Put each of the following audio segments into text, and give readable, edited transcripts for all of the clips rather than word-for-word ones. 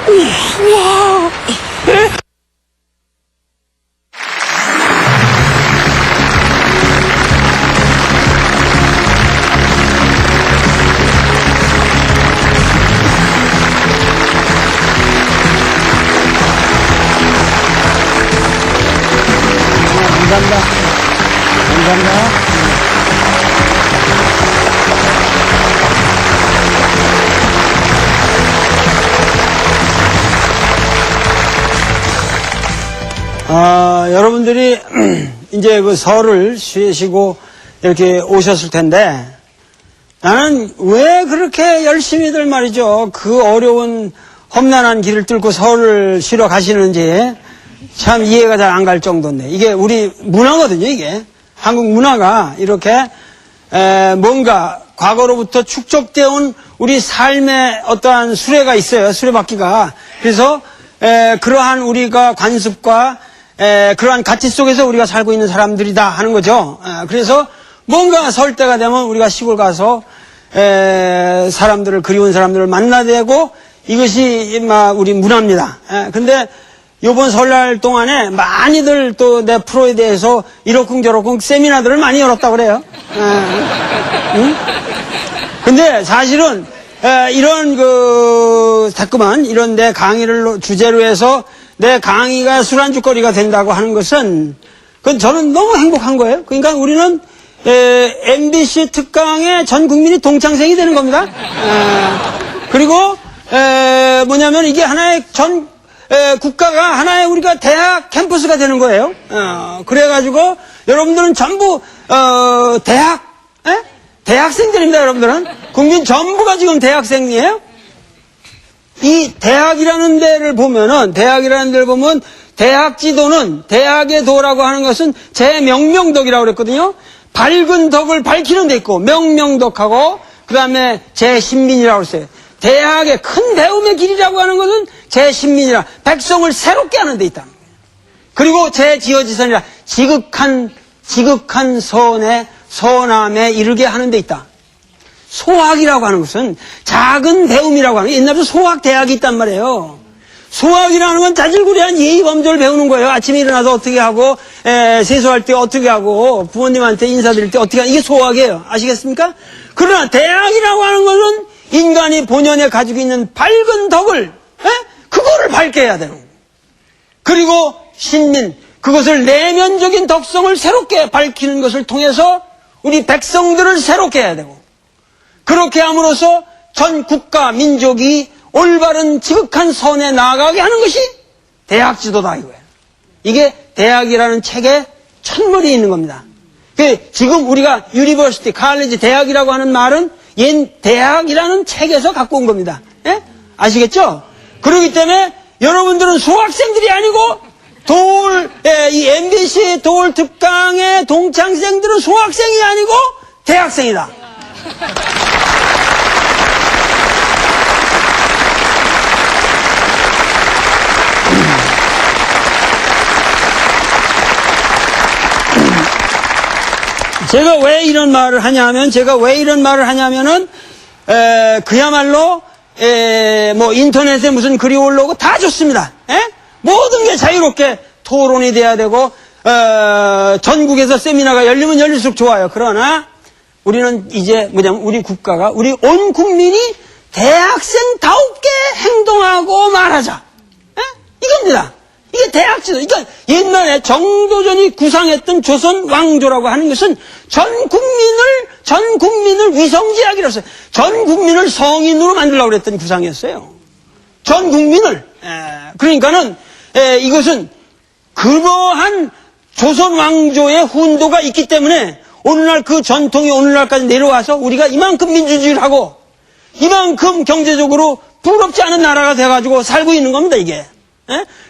우와. 감사합니다. 감사합니다. 여러분들이 이제 그 설을 쉬시고 이렇게 오셨을 텐데 나는 왜 그렇게 열심히들 말이죠. 그 어려운 험난한 길을 뚫고 설을 쉬러 가시는지 참 이해가 잘 안 갈 정도인데 이게 우리 문화거든요. 이게 한국 문화가 이렇게 뭔가 과거로부터 축적되어 온 우리 삶의 어떠한 수레가 있어요. 수레바퀴가. 그래서 그러한 우리가 관습과 그러한 가치 속에서 우리가 살고 있는 사람들이다 하는 거죠. 그래서 뭔가 설 때가 되면 우리가 시골 가서 사람들을 그리운 사람들을 만나야 되고 이것이 우리 문화입니다. 근데 요번 설날 동안에 많이들 또 내 프로에 대해서 이러쿵저러쿵 세미나들을 많이 열었다고 그래요. 응? 근데 사실은 이런 자꾸만 이런 내 강의를 주제로 해서 내 강의가 술안주거리가 된다고 하는 것은 그건 저는 너무 행복한 거예요. 그러니까 우리는 MBC 특강에 전 국민이 동창생이 되는 겁니다. 그리고 뭐냐면 이게 하나의 국가가 하나의 우리가 대학 캠퍼스가 되는 거예요. 그래가지고 여러분들은 전부 대학생들입니다. 여러분들은 국민 전부가 지금 대학생이에요. 이 대학이라는 데를 보면 대학 지도는 대학의 도라고 하는 것은 제 명명덕이라고 그랬거든요. 밝은 덕을 밝히는 데 있고 명명덕하고 그 다음에 제 신민이라고 했어요. 대학의 큰 배움의 길이라고 하는 것은 제 신민이라 백성을 새롭게 하는 데 있다. 그리고 제 지어지선이라 지극한 선함에 이르게 하는 데 있다. 소학이라고 하는 것은 작은 배움이라고 하는 옛날부터 소학대학이 있단 말이에요. 소학이라는 건 자질구레한 예의범절을 배우는 거예요. 아침에 일어나서 어떻게 하고 세수할 때 어떻게 하고 부모님한테 인사드릴 때 어떻게 하는 이게 소학이에요. 아시겠습니까? 그러나 대학이라고 하는 것은 인간이 본연에 가지고 있는 밝은 덕을 그거를 밝게 해야 되는 거예요. 그리고 신민 그것을 내면적인 덕성을 새롭게 밝히는 것을 통해서 우리 백성들을 새롭게 해야 되고 그렇게 함으로써 전 국가 민족이 올바른 지극한 선에 나아가게 하는 것이 대학 지도다 이거예요. 이게 대학이라는 책에 첫머리에 있는 겁니다. 지금 우리가 유니버시티, 칼리지, 대학이라고 하는 말은 옛 대학이라는 책에서 갖고 온 겁니다. 아시겠죠? 그렇기 때문에 여러분들은 수학생들이 아니고 이 MBC 도울 특강의 동창생들은 수학생이 아니고 대학생이다. 제가 왜 이런 말을 하냐면은 그야말로 뭐 인터넷에 무슨 글이 올라오고 다 좋습니다. 모든 게 자유롭게 토론이 돼야 되고 전국에서 세미나가 열리면 열릴수록 좋아요. 그러나 우리는 이제 뭐냐면 우리 국가가 우리 온 국민이 대학생다우게 행동하고 말하자. 이겁니다. 이게 대학지도. 그러니까 옛날에 정도전이 구상했던 조선 왕조라고 하는 것은 전 국민을 위성제약이라고 했어요. 전 국민을 성인으로 만들려고 그랬던 구상이었어요. 전 국민을. 그러니까는 이것은 그러한 조선 왕조의 훈도가 있기 때문에 오늘날 그 전통이 오늘날까지 내려와서 우리가 이만큼 민주주의를 하고 이만큼 경제적으로 부럽지 않은 나라가 돼가지고 살고 있는 겁니다. 이게.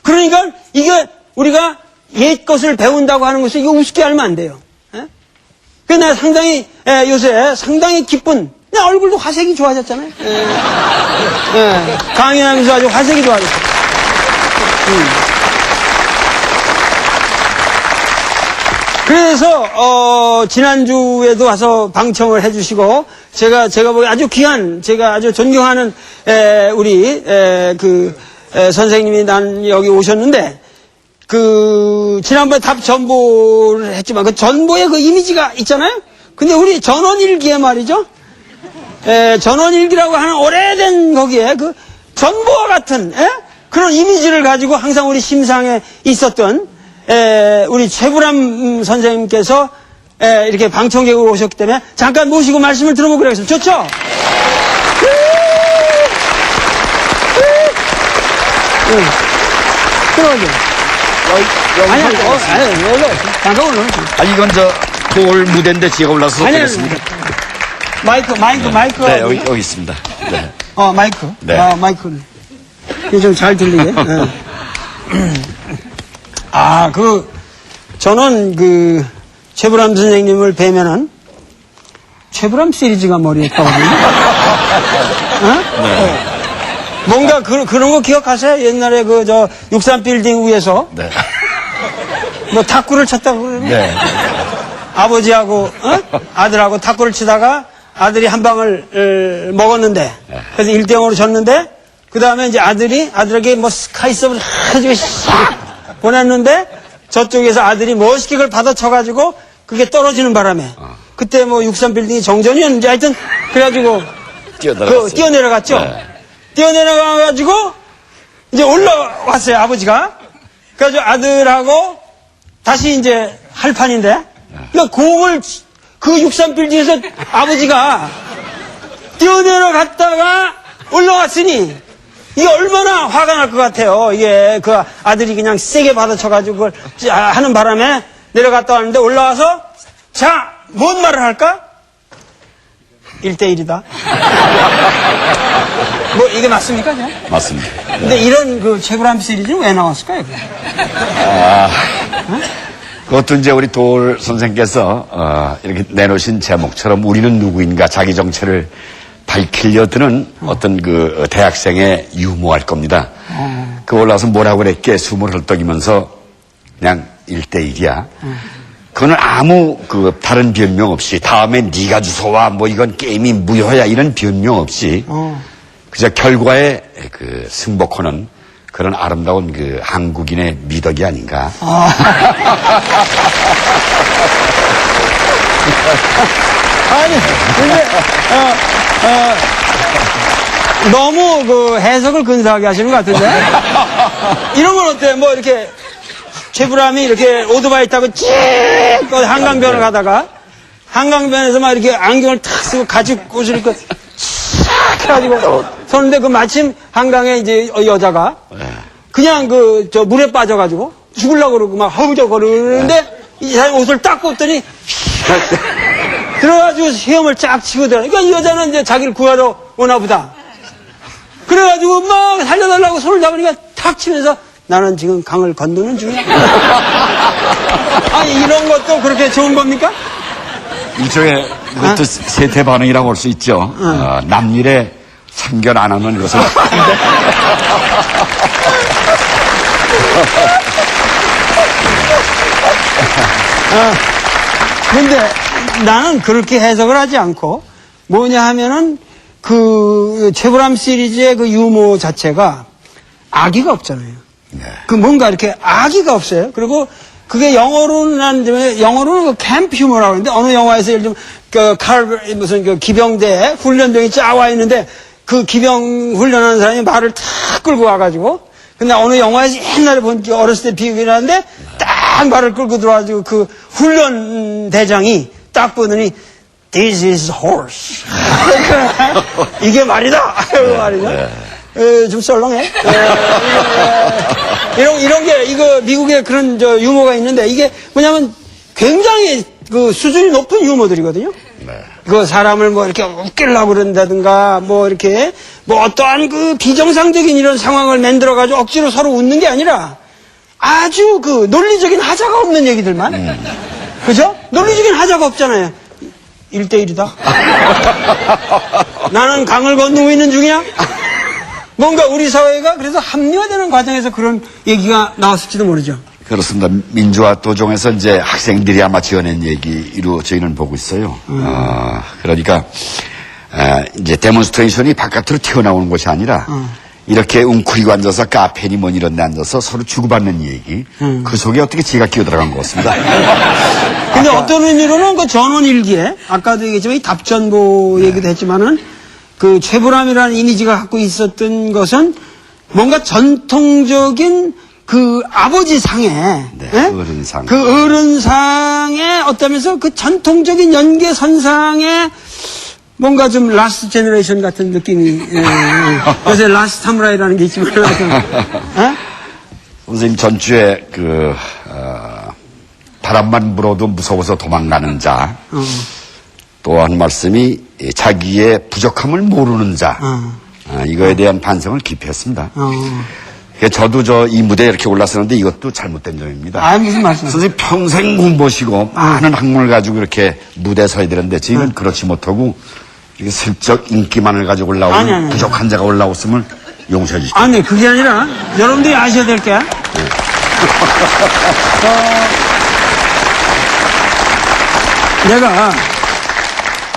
그러니까 이게 우리가 옛 것을 배운다고 하는 것이 이거 우습게 알면 안 돼요. 그래서 내가 상당히 요새 상당히 기쁜 내 얼굴도 화색이 좋아졌잖아요. 강의하면서 아주 화색이 좋아졌어요. 그래서 지난주에도 와서 방청을 해주시고 제가 보기 아주 귀한 제가 아주 존경하는 우리 선생님이 난 여기 오셨는데, 지난번에 답 전보를 했지만, 그 전보의 그 이미지가 있잖아요? 근데 우리 전원일기에 말이죠? 전원일기라고 하는 오래된 거기에 그 전보와 같은, 그런 이미지를 가지고 항상 우리 심상에 있었던, 우리 최불암 선생님께서, 이렇게 방청객으로 오셨기 때문에 잠깐 모시고 말씀을 들어보기로 하겠습니다. 좋죠? 들어가죠. 아니, 올라. 잠깐 올라. 아, 이건 돌 무대인데 제가 올라서 되겠습니까? 마이크. 네, 여기 있습니다. 네. 마이크. 네. 마이크는. 이게 좀 잘 들리게. 저는 최불암 선생님을 뵈면은, 최불암 시리즈가 머리에 떠오르네. 네. 뭔가 그런 거 기억하세요? 옛날에 63빌딩 위에서. 네. 뭐 탁구를 쳤다고 그러네. 네. 아버지하고, 아들하고 탁구를 치다가 아들이 한 방을 먹었는데, 그래서 1대0으로 졌는데, 그 다음에 이제 아들에게 뭐 스카이서브를 해가지고 보냈는데, 저쪽에서 아들이 멋있게 그걸 받아쳐가지고, 그게 떨어지는 바람에, 그때 뭐 63빌딩이 정전이었는지 하여튼, 그래가지고, 뛰어내려갔죠? 네. 뛰어내려가가지고, 이제 올라왔어요, 아버지가. 그래가지고 아들하고 다시 이제 할 판인데, 그러니까 공을 그 63빌딩에서 아버지가 뛰어내려갔다가 올라왔으니, 이게 얼마나 화가 날 것 같아요. 이게 그 아들이 그냥 세게 받아쳐가지고 그걸 하는 바람에 내려갔다 왔는데 올라와서, 자, 뭔 말을 할까? 1대1이다. 뭐, 이게 맞습니까? 그냥? 맞습니다. 근데 이런 최불암 시리즈는 왜 나왔을까요? 그것도 이제 우리 돌 선생께서, 이렇게 내놓으신 제목처럼 우리는 누구인가 자기 정체를 밝히려 드는 어떤 대학생의 유머할 겁니다. 올라와서 뭐라고 그랬게 숨을 헐떡이면서 그냥 1대1이야. 그거는 아무 다른 변명 없이 다음에 네가 주워와 뭐 이건 게임이 무효야 이런 변명 없이 그저 결과에 승복하는 그런 아름다운 한국인의 미덕이 아닌가. 아니 근데 너무 해석을 근사하게 하시는 것 같은데. 이런 건 어때? 뭐 이렇게 최불암이 이렇게 오토바이 타고 쭉 한강변을 가다가 한강변에서 막 이렇게 안경을 탁 쓰고 가죽옷을 입고 촥 해가지고 서는데 마침 한강에 이제 여자가 그냥 물에 빠져가지고 죽으려고 그러고 막 허우적거리는데 이 사람 옷을 딱 벗더니 들어가지고 헤엄을 쫙 치고 들어. 그러니까 이 여자는 이제 자기를 구하러 오나 보다. 그래가지고 막 살려달라고 손을 잡으니까 탁 치면서 나는 지금 강을 건너는 중이야. 아니, 이런 것도 그렇게 좋은 겁니까? 일종의 그것도 세태 반응이라고 볼 수 있죠. 남일에 참견 안 하는 것을. 근데 나는 그렇게 해석을 하지 않고 뭐냐 하면은 최불암 시리즈의 유머 자체가 악의가 없잖아요. 네. 뭔가 이렇게 악의가 없어요. 그리고 그게 영어로는 캠프 휴머라고 하는데 어느 영화에서 예를 들면 무슨 기병대에 훈련병이 쫙 와 있는데 그 기병 훈련하는 사람이 말을 탁 끌고 와가지고 근데 어느 영화에서 옛날에 본 어렸을 때 비극이 나는데 딱 말을 끌고 들어와가지고 훈련 대장이 딱 보더니 This is horse. 이게 말이다. 말이죠. 좀 썰렁해. 이런 게, 미국에 그런 유머가 있는데, 이게 뭐냐면 굉장히 수준이 높은 유머들이거든요. 네. 사람을 뭐 이렇게 웃기려고 그런다든가, 뭐 이렇게, 뭐 어떠한 비정상적인 이런 상황을 만들어가지고 억지로 서로 웃는 게 아니라 아주 논리적인 하자가 없는 얘기들만. 그죠? 논리적인 하자가 없잖아요. 1대1이다. 나는 강을 건너고 있는 중이야? 뭔가 우리 사회가 그래서 합리화되는 과정에서 그런 얘기가 나왔을지도 모르죠. 그렇습니다. 민주화 도정에서 이제 학생들이 아마 지어낸 얘기로 저희는 보고 있어요. 그러니까, 이제 데몬스트레이션이 바깥으로 튀어나오는 것이 아니라, 이렇게 웅크리고 앉아서 카페니 뭐니 이런 데 앉아서 서로 주고받는 얘기. 그 속에 어떻게 지가 끼어들어간 것 같습니다. 근데 어떤 의미로는 그 전원일기에, 아까도 얘기했지만 이 답전보 얘기도 했지만은 그 최불암이라는 이미지가 갖고 있었던 것은 뭔가 전통적인 그 아버지 상에, 네, 어른상. 그 어른상에 어떠면서 그 전통적인 연계선상에 뭔가 좀 라스트 제너레이션 같은 느낌이, 요새 라스트 사무라이라는 게 있지만, 선생님 전주에 바람만 불어도 무서워서 도망가는 자. 또 한 말씀이 자기의 부족함을 모르는 자. 이거에 대한 반성을 깊이 했습니다. 저도 이 무대에 이렇게 올랐었는데 이것도 잘못된 점입니다. 아, 무슨 말씀? 선생님 평생 공부하시고 많은 학문을 가지고 이렇게 무대에 서야 되는데 지금 그렇지 못하고 이게 슬쩍 인기만을 가지고 올라오는 아니. 부족한 자가 올라왔음을 용서해 주십시오. 아니, 그게 아니라 여러분들이 아셔야 될 게.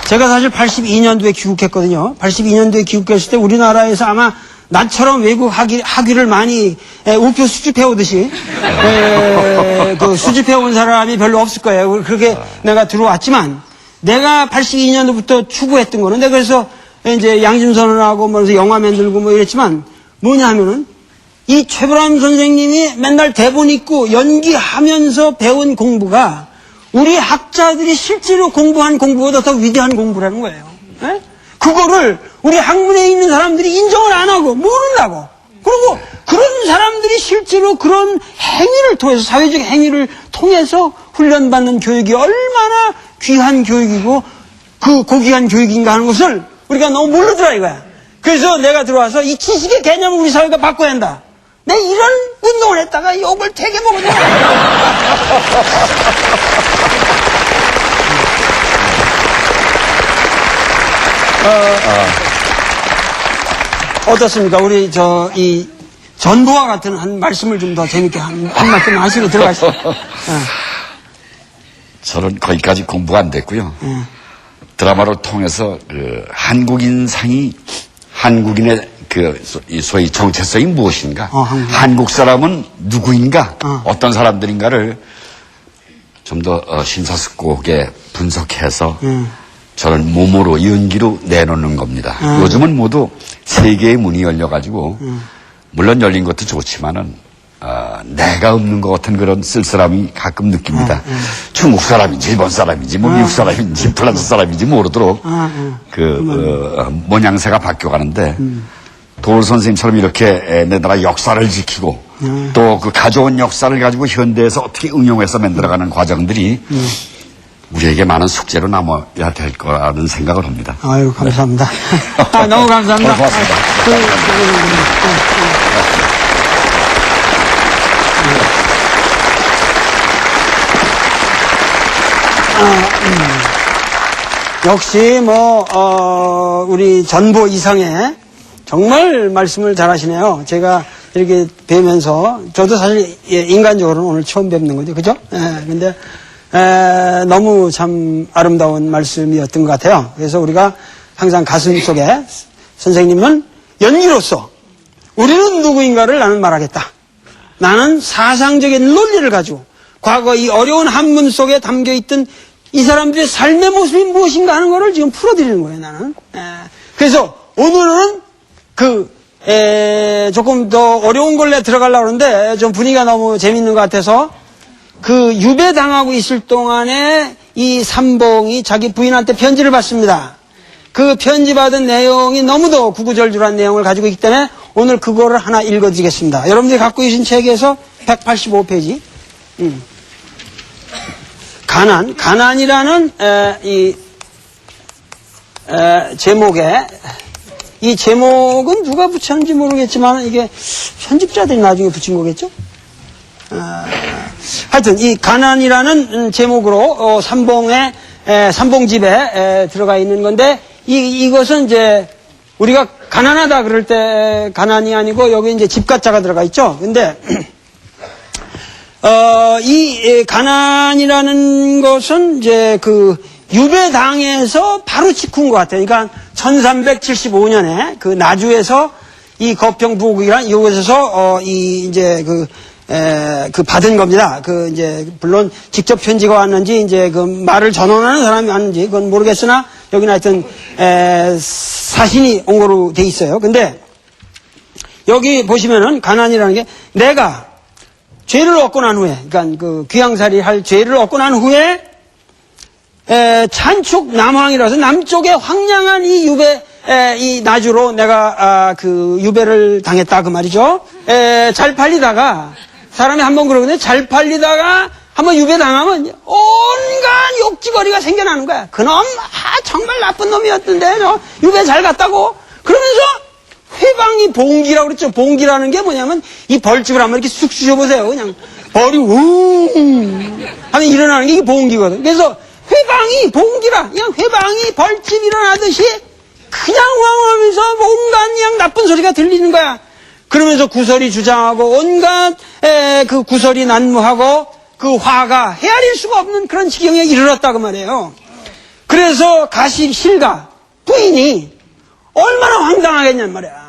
제가 사실 82년도에 귀국했거든요. 82년도에 귀국했을 때 우리나라에서 아마 나처럼 외국 학위를 많이 우표 수집해 오듯이 그 수집해 온 사람이 별로 없을 거예요. 그렇게 내가 들어왔지만 내가 82년도부터 추구했던 거는 내가 그래서 이제 양심선언하고 뭐 그래서 영화 만들고 뭐 이랬지만 뭐냐 하면은 이 최불암 선생님이 맨날 대본 읽고 연기하면서 배운 공부가 우리 학자들이 실제로 공부한 공부보다 더 위대한 공부라는 거예요. 에? 그거를 우리 학문에 있는 사람들이 인정을 안 하고 모른다고. 그리고 그런 사람들이 실제로 그런 행위를 통해서 사회적 행위를 통해서 훈련받는 교육이 얼마나 귀한 교육이고 그 고귀한 교육인가 하는 것을 우리가 너무 모르더라 이거야. 그래서 내가 들어와서 이 지식의 개념을 우리 사회가 바꿔야 한다. 내가 이런 운동을 했다가 욕을 되게 먹었네. 어떻습니까? 우리 이 전도와 같은 한 말씀을 좀 더 재밌게 한 말씀 하시고 들어가시죠. 저는 거기까지 공부가 안 됐고요. 드라마를 통해서 한국인상이 한국인의 소위 정체성이 무엇인가, 한국 사람은 누구인가, 어떤 사람들인가를 좀 더 심사숙고하게 분석해서 저는 몸으로 연기로 내놓는 겁니다. 요즘은 모두 세계의 문이 열려가지고 물론 열린 것도 좋지만은 내가 없는 것 같은 그런 쓸쓸함이 가끔 느낍니다. 중국 사람인지 일본 사람인지 뭐 미국 사람인지 프랑스 사람인지 모르도록 모양새가 바뀌어가는데 도울 선생님처럼 이렇게 내 나라 역사를 지키고 또 그 가져온 역사를 가지고 현대에서 어떻게 응용해서 만들어가는 과정들이 우리에게 많은 숙제로 남아야 될 거라는 생각을 합니다. 아유, 감사합니다. 네. 너무 감사합니다. 고맙습니다. 역시 우리 전보 이상의 정말 말씀을 잘하시네요. 제가 이렇게 뵈면서 저도 사실 인간적으로는 오늘 처음 뵙는 거죠, 그죠? 근데 너무 참 아름다운 말씀이었던 것 같아요. 그래서 우리가 항상 가슴 속에 선생님은 연기로서 우리는 누구인가를 나는 말하겠다. 나는 사상적인 논리를 가지고 과거 이 어려운 한문 속에 담겨있던 이 사람들의 삶의 모습이 무엇인가 하는 거를 지금 풀어드리는 거예요, 나는. 그래서 오늘은 조금 더 어려운 걸로 들어가려고 하는데 좀 분위기가 너무 재밌는 것 같아서 유배당하고 있을 동안에 이 삼봉이 자기 부인한테 편지를 받습니다. 그 편지 받은 내용이 너무도 구구절절한 내용을 가지고 있기 때문에 오늘 그거를 하나 읽어드리겠습니다. 여러분들이 갖고 계신 책에서 185페이지. 가난이라는 제목에 이 제목은 누가 붙였는지 모르겠지만 이게 편집자들이 나중에 붙인 거겠죠? 하여튼 이 가난이라는 제목으로 삼봉집에 들어가 있는 건데 이것은 이제 우리가 가난하다 그럴 때 가난이 아니고 여기 이제 집가자가 들어가 있죠. 근데 이 가난이라는 것은 이제 유배당에서 바로 직후인 것 같아요. 그러니까 1375년에 나주에서 이 거평부국이란 이곳에서 이제 그 받은 겁니다. 이제 물론 직접 편지가 왔는지 이제 그 말을 전원하는 사람이 왔는지 그건 모르겠으나 여기는 하여튼 사신이 온 거로 돼 있어요. 근데 여기 보시면은 가난이라는 게 내가 죄를 얻고 난 후에, 그러니까 그 귀양살이 할 죄를 얻고 난 후에 찬축 남황이라서 남쪽에 황량한 이 유배 이 나주로 내가 그 유배를 당했다 그 말이죠. 잘 팔리다가 사람이 한번 그러거든요. 잘 팔리다가 한번 유배 당하면 온갖 욕지거리가 생겨나는 거야. 그놈 정말 나쁜 놈이었던데 너 유배 잘 갔다고 그러면서 회방이 봉기라고 그랬죠. 봉기라는 게 뭐냐면 이 벌집을 한번 이렇게 쑥 쑤셔보세요. 그냥 벌이 웅 하면 일어나는 게 이게 봉기거든. 그래서 회방이 봉기라 그냥 회방이 벌집 일어나듯이 그냥 왕하면서 온갖 그냥 나쁜 소리가 들리는 거야. 그러면서 구설이 주장하고 온갖 그 구설이 난무하고 그 화가 헤아릴 수가 없는 그런 지경에 이르렀다고 말이에요. 그래서 가십실가 부인이 얼마나 황당하겠냔 말이야.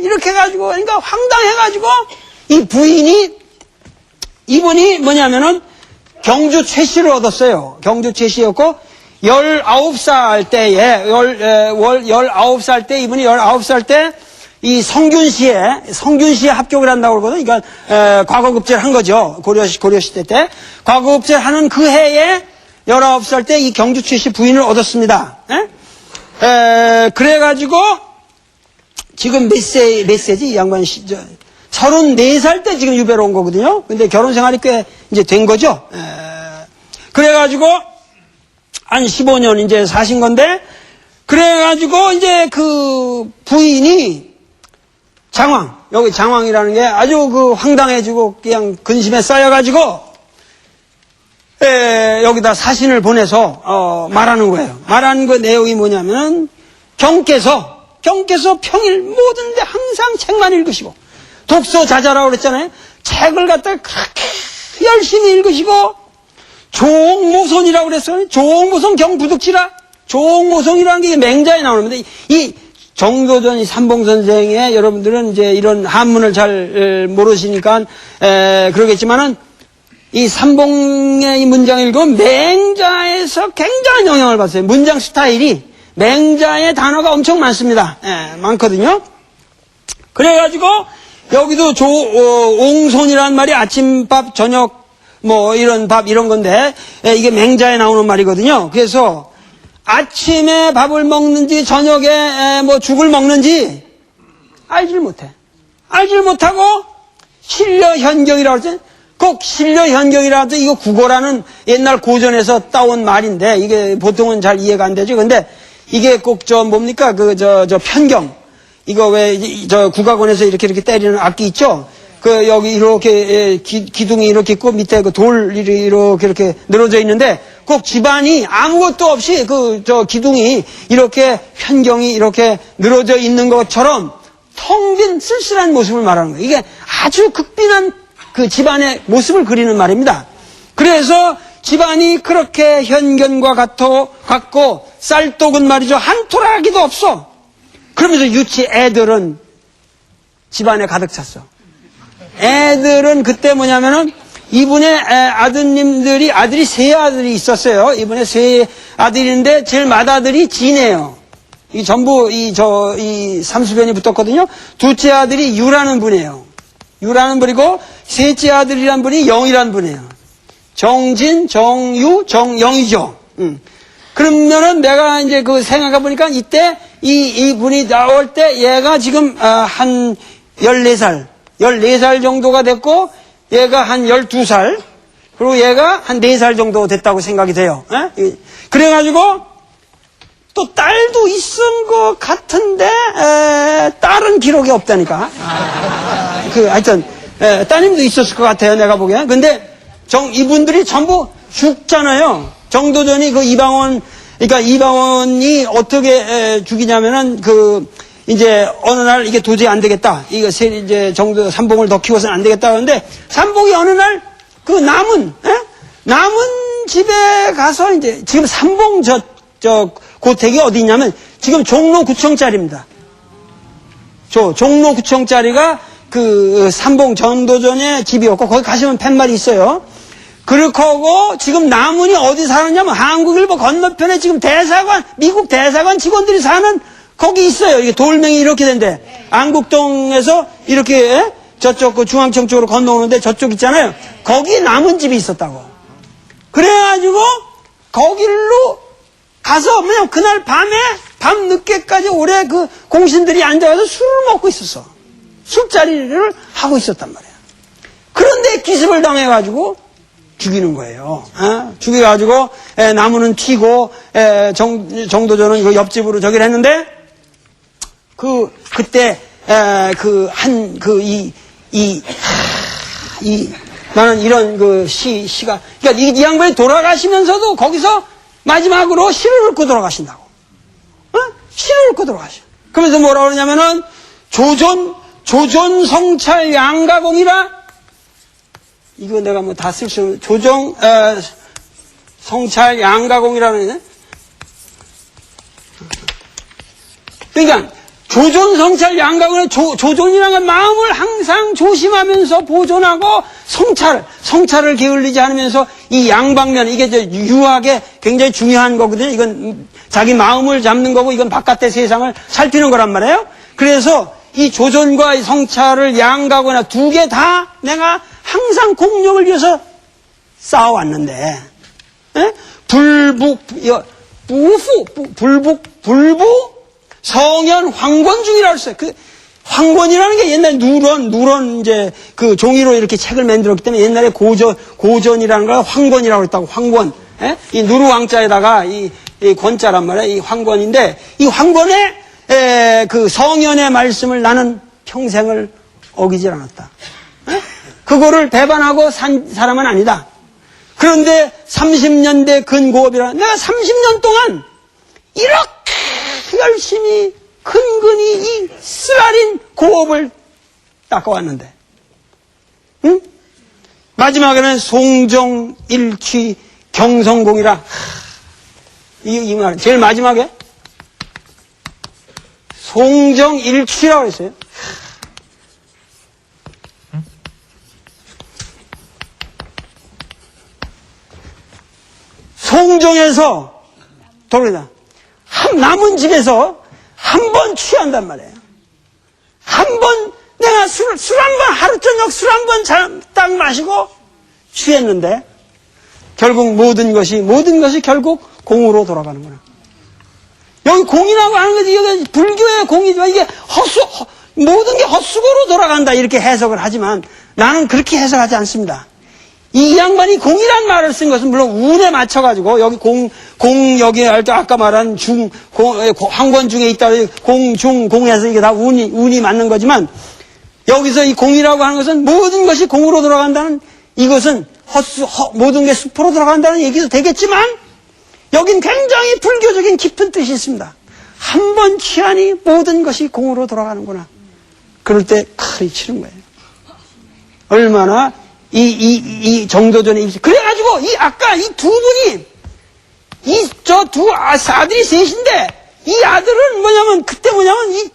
이렇게 해가지고 그러니까 황당해가지고 이 부인이 이분이 뭐냐면은 경주 최씨를 얻었어요. 경주 최씨였고 19살 때에 19살 때 이분이 19살 때 이 성균시에 합격을 한다고 그러거든요. 그러니까 과거급제를 한 거죠. 고려시대 때 과거급제를 하는 그 해에 19살 때 이 경주 최씨 부인을 얻었습니다. 그래가지고 지금 몇 세지 이 양반 34살 때 지금 유배로 온 거거든요. 근데 결혼 생활이 꽤 이제 된 거죠. 그래가지고 한 15년 이제 사신 건데, 그래가지고 이제 그 부인이 여기 장황이라는 게 아주 그 황당해지고 그냥 근심에 쌓여가지고, 여기다 사신을 보내서, 말하는 거예요. 말하는 그 내용이 뭐냐면, 경께서 평일 모든 데 항상 책만 읽으시고, 독서자자라고 그랬잖아요. 책을 갖다가 그렇게 열심히 읽으시고, 조옥모손이라고 그랬어요. 조옥모손 경부득지라. 조옥모손이라는 게 맹자에 나오는데, 이 정도전 이 삼봉선생의 여러분들은 이제 이런 한문을 잘 모르시니까, 그러겠지만은, 이 삼봉의 이 문장을 읽으면 맹자에서 굉장한 영향을 받았어요. 문장 스타일이 맹자의 단어가 엄청 많습니다. 많거든요. 그래가지고, 여기도 옹손이라는 말이 아침밥, 저녁, 뭐 이런 밥 이런 건데 이게 맹자에 나오는 말이거든요. 그래서 아침에 밥을 먹는지 저녁에 뭐 죽을 먹는지 알질 못해. 알질 못하고 신려현경이라고 하죠. 꼭 신려현경이라도 이거 국어라는 옛날 고전에서 따온 말인데 이게 보통은 잘 이해가 안 되죠. 근데 이게 꼭 뭡니까 저 편경 이거 왜 국악원에서 이렇게 때리는 악기 있죠. 여기 이렇게, 기둥이 이렇게 있고, 밑에 돌이 이렇게 늘어져 있는데, 꼭 집안이 아무것도 없이 기둥이 이렇게, 편경이 이렇게 늘어져 있는 것처럼 텅 빈 쓸쓸한 모습을 말하는 거예요. 이게 아주 극빈한 그 집안의 모습을 그리는 말입니다. 그래서 집안이 그렇게 현견과 같고, 쌀독은 말이죠. 한 토라기도 없어. 그러면서 유치 애들은 집안에 가득 찼어. 애들은 그때 뭐냐면은 이분의 아들이 세 아들이 있었어요. 이분의 세 아들인데 제일 맏아들이 진해요. 이 전부 이 삼수변이 붙었거든요. 둘째 아들이 유라는 분이에요. 유라는 분이고 셋째 아들이란 분이 영이란 분이에요. 정진, 정유, 정영이죠. 그러면은 내가 이제 생각해 보니까 이때 이 분이 나올 때 얘가 지금 한 14살 정도가 됐고, 얘가 한 12살, 그리고 얘가 한 4살 정도 됐다고 생각이 돼요. 그래가지고, 또 딸도 있은 것 같은데, 딸은 기록이 없다니까. 하여튼, 따님도 있었을 것 같아요, 내가 보기엔. 근데, 이분들이 전부 죽잖아요. 정도전이 그러니까 이방원이 어떻게 죽이냐면은 이제 어느 날 이게 도저히 안 되겠다. 이제 삼봉을 더 키워서는 안 되겠다 하는데 삼봉이 어느 날 남은 집에 가서 이제 지금 삼봉 고택이 어디 있냐면 지금 종로구청짜리입니다. 종로구청짜리가 그 삼봉 전도전의 집이었고, 거기 가시면 팻말이 있어요. 그렇게 하고, 지금 남은이 어디 사느냐면, 한국일보 건너편에 지금 대사관, 미국 대사관 직원들이 사는 거기 있어요. 이게 돌멩이 이렇게 된데, 안국동에서 이렇게, 저쪽 그 중앙청 쪽으로 건너오는데 저쪽 있잖아요. 거기 남은 집이 있었다고. 그래가지고, 거길로 가서, 그냥 그날 밤 늦게까지 오래 그 공신들이 앉아서 술을 먹고 있었어. 술자리를 하고 있었단 말이야. 그런데 기습을 당해가지고 죽이는 거예요. 죽여가지고 나무는 튀고 정도전은 그 옆집으로 저기를 했는데 그때 나는 이런 그 시가 그러니까 이 양반이 돌아가시면서도 거기서 마지막으로 시를 읽고 돌아가신다고. 시를 읽고 돌아가셔. 그러면서 뭐라 그러냐면은 조전 성찰 양가공이라 이거 내가 뭐 다 쓸 수 없는 성찰 양가공이라는 그러니까 조전 성찰 양가공의 조전이라는 건 마음을 항상 조심하면서 보존하고 성찰을 게을리지 않으면서 이 양방면 이게 유학에 굉장히 중요한 거거든요. 이건 자기 마음을 잡는 거고 이건 바깥의 세상을 살피는 거란 말이에요. 그래서 이 조전과 이 성찰을 양가거나 두 개 다 내가 항상 공력을 위해서 쌓아왔는데, 불부 성현 황권중이라고 했어요. 그 황권이라는 게 옛날 누런 이제 그 종이로 이렇게 책을 만들었기 때문에 옛날에 고전이라는 걸 황권이라고 했다고, 황권. 이 누르왕자에다가 이 권자란 말이에요. 이 황권인데, 이 황권의 그 성현의 말씀을 나는 평생을 어기질 않았다. 그거를 배반하고 산 사람은 아니다. 그런데 30년대 근고업이라 내가 30년 동안 이렇게 열심히 근근히 이 쓰라린 고업을 닦아왔는데, 응? 마지막에는 송정일취 경성공이라 이 말 제일 마지막에 송정일취라고 했어요. 송정에서 돌아다 남은 집에서 한 번 취한단 말이에요. 한 번 내가 술 한 번 하루 저녁 술 한 번 딱 마시고 취했는데 결국 모든 것이 결국 공으로 돌아가는구나. 여기 공이라고 하는 거지. 이게 불교의 공이지만 이게 모든 게 헛수고로 돌아간다 이렇게 해석을 하지만 나는 그렇게 해석하지 않습니다. 이 양반이 공이란 말을 쓴 것은 물론 운에 맞춰가지고 여기 여기 아까 말한 황권 중에 있다 공에서 이게 다 운이 맞는 거지만 여기서 이 공이라고 하는 것은 모든 것이 공으로 돌아간다는 이것은 모든 게 수포로 돌아간다는 얘기도 되겠지만 여긴 굉장히 불교적인 깊은 뜻이 있습니다. 한 번 취하니 모든 것이 공으로 돌아가는구나. 그럴 때 칼이 치는 거예요. 얼마나 이 정도전에 그래가지고 아까 이 두 분이 저 두 아들이 셋인데 이 아들은 그때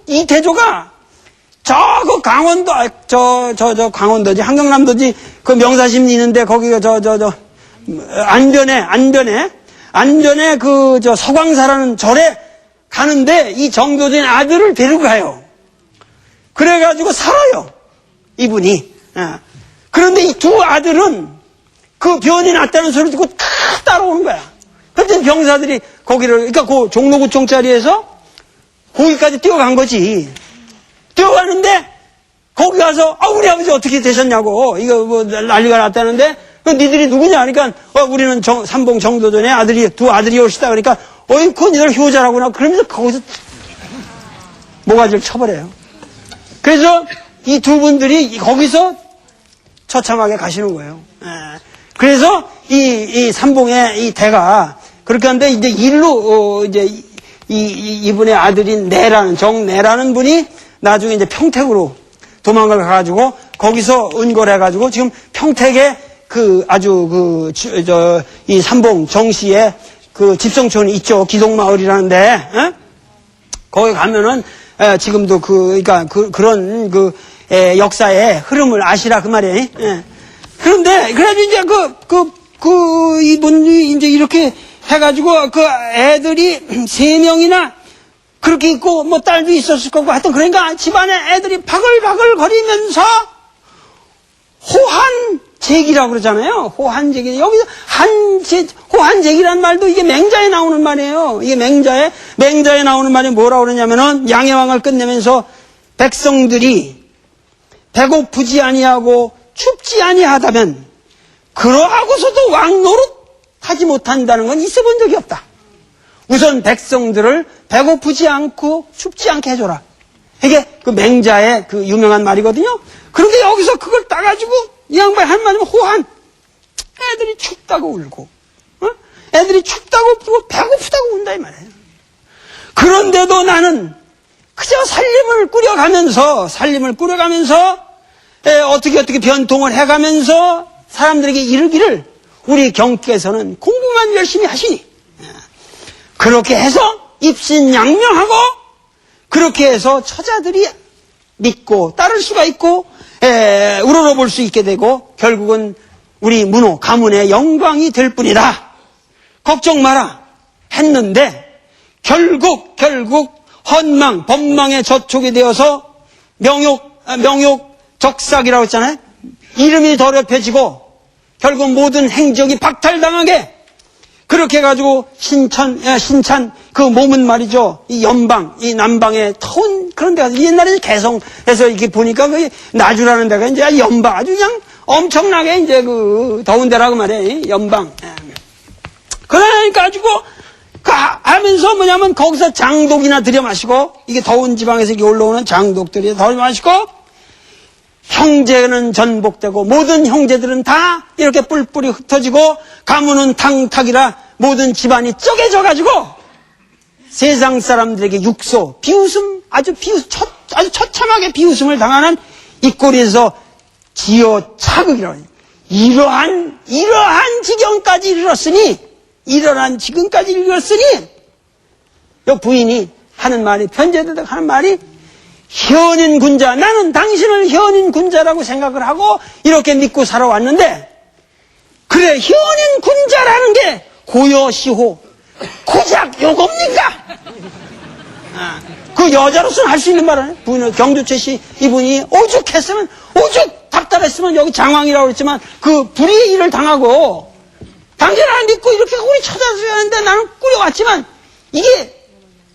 이 대조가 그 강원도 강원도지 한경남도지 그 명사심리 있는데 거기가 안변에 그 서광사라는 절에 가는데 이 정도전 아들을 데리고 가요. 그래가지고 살아요. 이분이. 그런데 이 두 아들은 그 변이 났다는 소리를 듣고 다 따라오는 거야. 그때 병사들이 그러니까 그 종로구청짜리에서 거기까지 뛰어간 거지. 뛰어가는데 거기 가서 우리 아버지 어떻게 되셨냐고 이거 뭐 난리가 났다는데 니들이 누구냐 그러니까 우리는 삼봉 정도전에 두 아들이 오시다 그러니까 어이쿠 니들 효자라구나 그러면서 거기서 모가지를 쳐버려요. 그래서 이 두 분들이 거기서 처참하게 가시는 거예요. 그래서 이 삼봉의 이 대가 그렇게 하는데 이제 일로 이분의 아들인 정내라는 분이 나중에 이제 평택으로 도망을 가가지고 거기서 은골해가지고 지금 평택에 이 삼봉 정씨의 그 집성촌이 있죠. 기동마을이라는데 거기 가면은 지금도 그러니까 그런 역사의 흐름을 아시라 그 말이에요. 예. 그런데 그래가지고 이제 이분이 이제 이렇게 해가지고 그 애들이 3명이나 그렇게 있고 뭐 딸도 있었을 거고 하여튼 그러니까 집안에 애들이 바글바글 거리면서 호한제기라고 그러잖아요. 호한제기. 여기서 호한제기란 말도 이게 맹자에 나오는 말이에요. 이게 맹자에 나오는 말이 뭐라고 그러냐면은 양해왕을 끝내면서 백성들이 배고프지 아니하고 춥지 아니하다면 그러하고서도 왕노릇 하지 못한다는 건 있어 본 적이 없다. 우선 백성들을 배고프지 않고 춥지 않게 해줘라. 이게 그 맹자의 그 유명한 말이거든요. 그런데 여기서 그걸 따가지고 이 양반이 한 말이면 호한. 애들이 춥다고 울고, 애들이 춥다고 울고 배고프다고 운다 이 말이에요. 그런데도 나는 그저 살림을 꾸려가면서 어떻게 변통을 해가면서 사람들에게 이르기를 우리 경께서는 공부만 열심히 하시니 그렇게 해서 입신양명하고 그렇게 해서 처자들이 믿고 따를 수가 있고 우러러볼 수 있게 되고 결국은 우리 문호 가문의 영광이 될 뿐이다. 걱정 마라 했는데 결국 헌망 법망에 저촉이 되어서 명욕 적삭이라고 했잖아요. 이름이 더럽혀지고 결국 모든 행적이 박탈당하게 그렇게 해가지고 신찬 그 몸은 말이죠. 이 연방, 이 남방의 더운 그런 데가 옛날에 개성에서 이렇게 보니까 그 나주라는 데가 이제 연방 아주 그냥 엄청나게 이제 그 더운 데라고 말해. 연방. 그러니까 가지고 하면서 뭐냐면 거기서 장독이나 들여 마시고 이게 더운 지방에서 이렇게 올라오는 장독들이 들여 마시고 형제는 전복되고 모든 형제들은 다 이렇게 뿔뿔이 흩어지고 가문은 탕탁이라 모든 집안이 쪼개져가지고 세상 사람들에게 육소, 비웃음, 아주 처참하게 비웃음을 당하는 이 꼴에서 지어 차극이라고 해요. 이러한 지경까지 이르렀으니 요 부인이 하는 말이 편지에다 하는 말이 현인군자, 나는 당신을 현인군자라고 생각을 하고 이렇게 믿고 살아왔는데 그래 현인군자라는 게 고여시호 고작 요겁니까? 그 여자로서는 할 수 있는 말은 부인은 경주채 씨 이분이 오죽 답답했으면 여기 장왕이라고 그랬지만 그 불의의 일을 당하고 당신을 안 믿고 이렇게 우리 찾아주는데 나는 꾸려왔지만 이게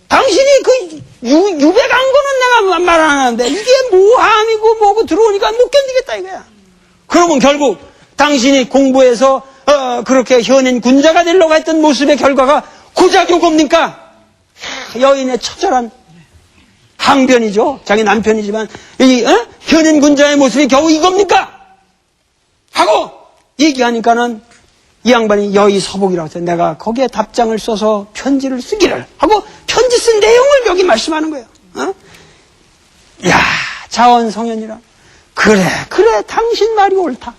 당신이 그 유배간 거는 내가 말 안 하는데 이게 모함이고 뭐고 들어오니까 못 견디겠다 이거야. 그러면 결국 당신이 공부해서 그렇게 현인 군자가 되려고 했던 모습의 결과가 고작 요겁니까? 여인의 처절한 항변이죠. 자기 남편이지만 이 현인 군자의 모습이 겨우 이겁니까? 하고 얘기하니까는 이 양반이 여의 서복이라고 해서 내가 거기에 답장을 써서 편지를 쓰기를 하고 편지 쓴 내용을 여기 말씀하는 거예요. 야, 자원성현이라. 그래, 당신 말이 옳다.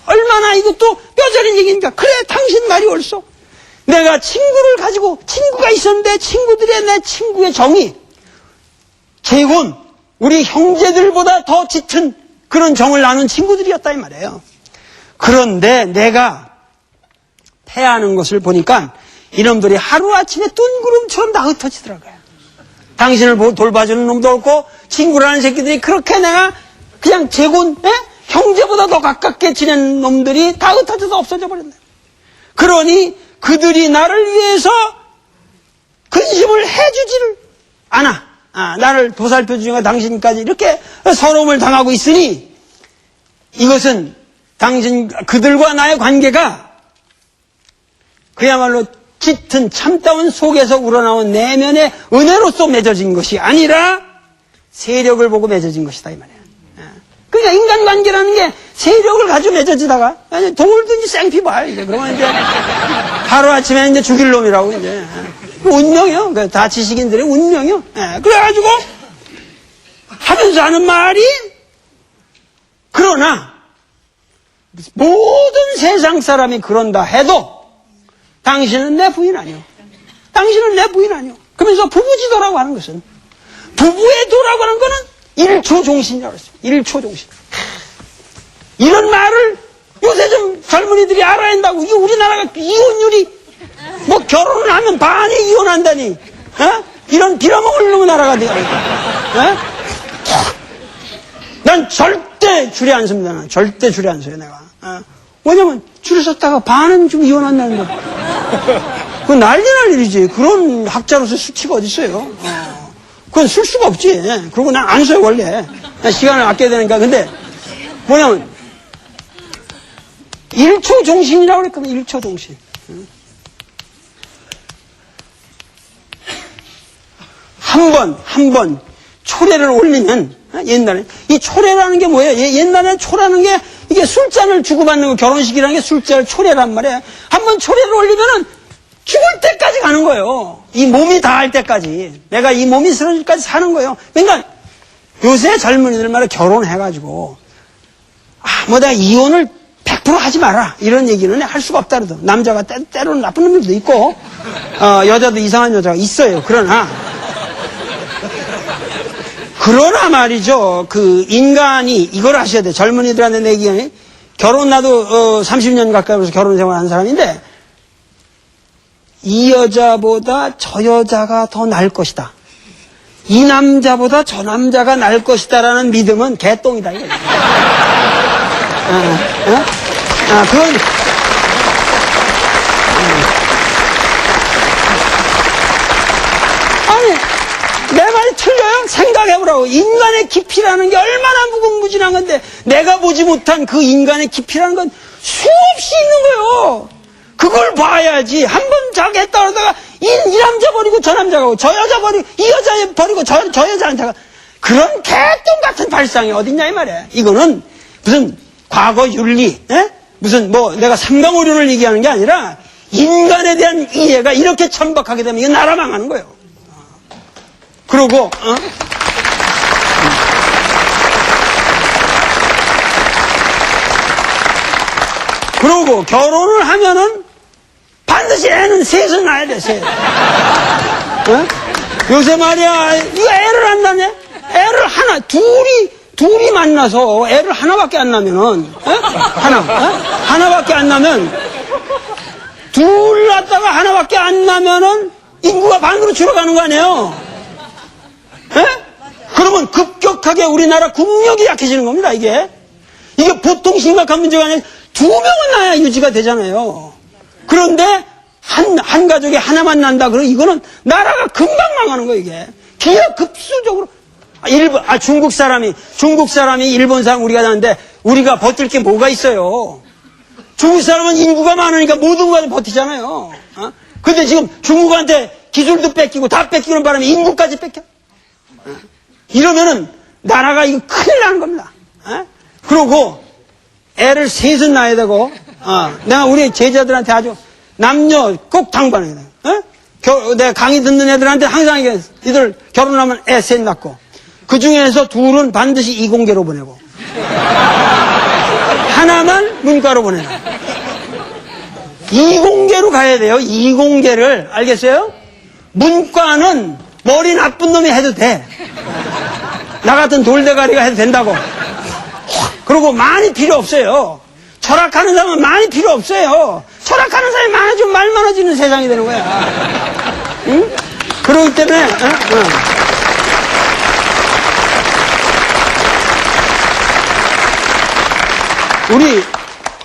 얼마나 이것도 뼈저린 얘기니까. 그래, 당신 말이 옳소. 내가 친구를 가지고, 친구가 있었는데, 내 친구의 정이, 재혼, 우리 형제들보다 더 짙은 그런 정을 나눈 친구들이었다, 이 말이에요. 그런데 내가 패하는 것을 보니까 이놈들이 하루아침에 뜬구름처럼 다 흩어지더라고요. 당신을 돌봐주는 놈도 없고 친구라는 새끼들이 그렇게 내가 그냥 재혼, 형제보다 더 가깝게 지낸 놈들이 다 흩어져서 없어져 버렸네. 그러니 그들이 나를 위해서 근심을 해주지를 않아. 나를 보살펴주니까 당신까지 이렇게 서러움을 당하고 있으니 이것은 그들과 나의 관계가 그야말로 짙은 참다운 속에서 우러나온 내면의 은혜로서 맺어진 것이 아니라 세력을 보고 맺어진 것이다 이 말이야. 그러니까 인간관계라는 게 세력을 가지고 맺어지다가 동물든지 생피봐 이제 그러면 이제 하루아침에 이제 죽일 놈이라고 이제 운명이요. 다 지식인들의 운명이요. 그래가지고 하면서 하는 말이 그러나 모든 세상 사람이 그런다 해도 당신은 내 부인 아니오. 그러면서 부부지도라고 하는 것은 부부의 도라고 하는 거는 1초 종신이라고 했어요. 1초 종신. 이런 말을 요새 좀 젊은이들이 알아야 한다고. 이게 우리나라가 이혼율이 뭐 결혼을 하면 반이 이혼한다니. 이런 빌어먹을 놈의 나라가 돼요. 난 절대 줄에 안 섭니다. 난 절대 줄에 안 서요, 내가. 왜냐면 줄에 섰다가 반은 좀 이혼한다는 거. 그건 난리 날 일이지. 그런 학자로서 수치가 어딨어요. 그건 쓸 수가 없지. 그리고 난 안 써요, 원래. 난 시간을 아껴야 되니까. 근데 뭐냐면 1초 종신이라고 그랬거든. 1초 종신. 한 번 초래를 올리면, 옛날에 이 초래라는 게 뭐예요? 옛날에 초라는 게 이게 술잔을 주고받는 거, 결혼식이라는 게 술잔을 초래란 말이에요. 한 번 초래를 올리면은 죽을 때까지 가는 거예요. 이 몸이 다할 때까지. 내가 이 몸이 쓰러질 때까지 사는 거예요. 그러니까 요새 젊은이들 말에 결혼해가지고 뭐 내가 이혼을 100% 하지 마라 이런 얘기는 할 수가 없다 그러더. 남자가 때로는 나쁜 놈들도 있고 여자도 이상한 여자가 있어요. 그러나 말이죠. 인간이 이걸 하셔야 돼. 젊은이들한테 내기에 결혼 나도 30년 가까이 해서 결혼 생활한 사람인데 이 여자보다 저 여자가 더 나을 것이다. 이 남자보다 저 남자가 나을 것이다라는 믿음은 개똥이다. 그건 아니 내 말이 틀려요? 생각해보라고. 인간의 깊이라는 게 얼마나 무궁무진한 건데 내가 보지 못한 그 인간의 깊이라는 건 수없이 있는 거예요. 그걸 봐야지. 한 번 자기 했다 그러다가 이 남자 버리고 저 남자 가고 저 여자 버리고 이 여자 버리고 저 여자한테 가. 그런 개똥 같은 발상이 어딨냐 이 말이야. 이거는 무슨 과거 윤리, 무슨 내가 삼강오륜을 얘기하는 게 아니라 인간에 대한 이해가 이렇게 천박하게 되면 이거 나라 망하는 거예요. 그러고 그러고 결혼을 하면은 반드시 애는 셋은 낳아야 돼, 셋. 요새 말이야, 이거 애를 안 낳냐? 애를 둘이 만나서 애를 하나밖에 안 낳으면은, 하나밖에 안 낳으면, 둘 낳다가 하나밖에 안 낳으면은 인구가 반으로 줄어가는 거 아니에요? 그러면 급격하게 우리나라 국력이 약해지는 겁니다, 이게. 이게 보통 심각한 문제가 아니라 2명은 낳아야 유지가 되잖아요. 그런데 한 가족에 하나만 난다 그러면 이거는 나라가 금방 망하는 거예요, 이게. 기하급수적으로. 중국 사람이 일본 사람 우리가 나는데 우리가 버틸 게 뭐가 있어요? 중국 사람은 인구가 많으니까 모든 거 버티잖아요. 근데 지금 중국한테 기술도 뺏기고 다 뺏기는 바람에 인구까지 뺏겨. 이러면은 나라가 이거 큰일 나는 겁니다. 그러고 애를 셋은 낳아야 되고, 내가 우리 제자들한테 아주 남녀 꼭 당부하는 거예요. 내가 강의 듣는 애들한테 항상 이들 결혼하면 애 셋 낳고, 그 중에서 둘은 반드시 이공계로 보내고, 하나만 문과로 보내라. 이공계로 가야 돼요. 이공계를. 알겠어요? 문과는 머리 나쁜 놈이 해도 돼. 나 같은 돌대가리가 해도 된다고. 그리고 많이 필요 없어요. 철학하는 사람은 많이 필요 없어요. 철학하는 사람이 많아지면 말 많아지는 세상이 되는 거야. 응? 그러기 때문에,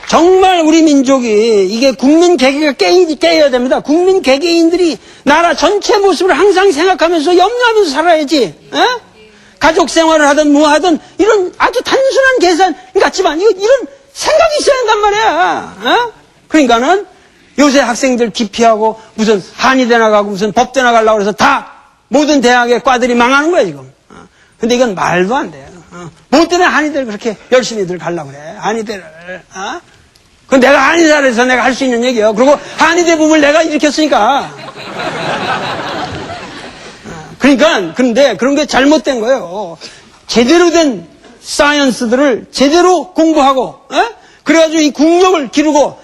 정말 우리 민족이, 이게 국민 개개가 깨야 됩니다. 국민 개개인들이 나라 전체 모습을 항상 생각하면서 염려하면서 살아야지. 가족 생활을 하든 뭐 하든 이런 아주 단순한 계산 같지만 이런 생각이 있어야 한단 말이야. 그러니까는 요새 학생들 기피하고 무슨 한의대 나가고 무슨 법대 나가려고 해서 다 모든 대학의 과들이 망하는 거야 지금. 근데 이건 말도 안 돼요. 뭐 때문에 한의대를 그렇게 열심히들 가려고 그래. 한의대를. 그건 내가 한의대에서 내가 할 수 있는 얘기예요. 그리고 한의대 붐을 내가 일으켰으니까. 그런데 그런 게 잘못된 거예요. 제대로 된 사이언스들을 제대로 공부하고, 그래가지고 이 국력을 기르고,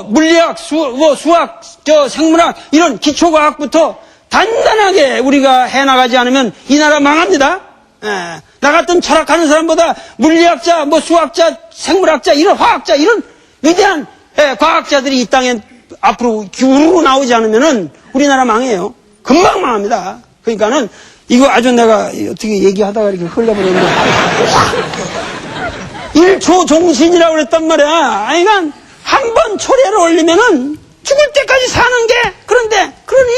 물리학, 수학, 생물학, 이런 기초과학부터 단단하게 우리가 해나가지 않으면 이 나라 망합니다. 예, 나 같은 철학하는 사람보다 물리학자, 뭐 수학자, 생물학자, 이런 화학자, 이런 위대한 과학자들이 이 땅에 앞으로 우르르 나오지 않으면은 우리나라 망해요. 금방 망합니다. 그러니까는 이거 아주 내가 어떻게 얘기하다가 이렇게 흘려버렸는데 1초 종신이라고 그랬단 말이야. 그러니까 한 번 초래를 올리면은 죽을 때까지 사는 게, 그런데 그러니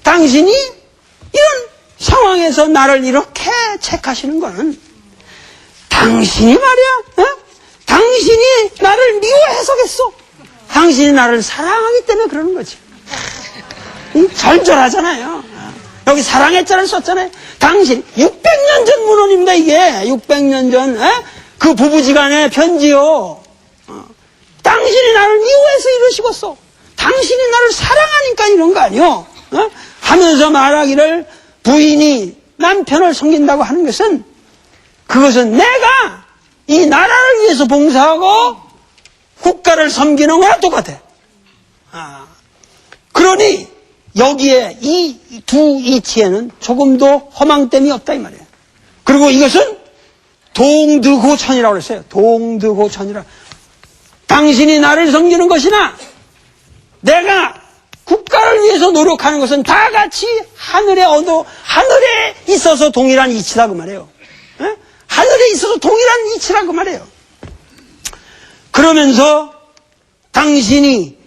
당신이 이런 상황에서 나를 이렇게 책하시는 거는 당신이 말이야, 당신이 나를 미워해서겠어. 당신이 나를 사랑하기 때문에 그러는 거지. 절절하잖아요. 여기 사랑했자를 썼잖아요. 당신 600년 전 문헌입니다. 이게 600년 전 그 부부지간의 편지요. 당신이 나를 미워해서 이러시겠어. 당신이 나를 사랑하니까 이런 거 아니요. 하면서 말하기를 부인이 남편을 섬긴다고 하는 것은, 그것은 내가 이 나라를 위해서 봉사하고 국가를 섬기는 거랑 똑같아. 그러니 여기에 이 두 이치에는 조금도 허망됨이 없다 이 말이에요. 그리고 이것은 동드고천이라고 그랬어요. 동드고천이라. 당신이 나를 섬기는 것이나 내가 국가를 위해서 노력하는 것은 다 같이 하늘에 있어서 동일한 이치다 그 말이에요. 하늘에 있어서 동일한 이치라 그 말이에요. 그러면서 당신이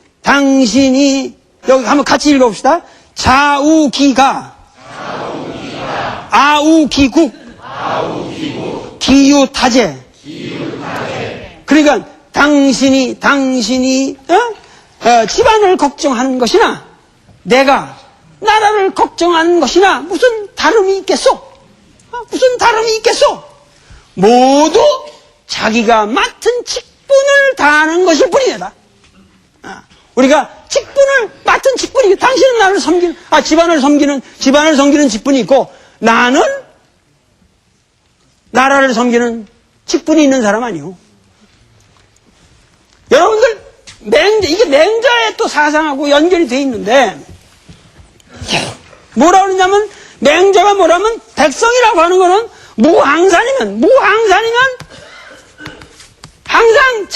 여기 한번 같이 읽어봅시다. 좌우기가 아우기국 기유타제. 그러니까 당신이 집안을 걱정하는 것이나 내가 나라를 걱정하는 것이나 무슨 다름이 있겠소? 무슨 다름이 있겠소? 모두 자기가 맡은 직분을 다하는 것일 뿐이다. 우리가 직분을 맡은 직분이, 당신은 나를 섬기는, 집안을 섬기는 직분이 있고, 나는 나라를 섬기는 직분이 있는 사람 아니오. 여러분들, 이게 맹자의 또 사상하고 연결이 돼 있는데, 뭐라 그러냐면, 맹자가 뭐라면, 백성이라고 하는 거는 무항산이면, 항상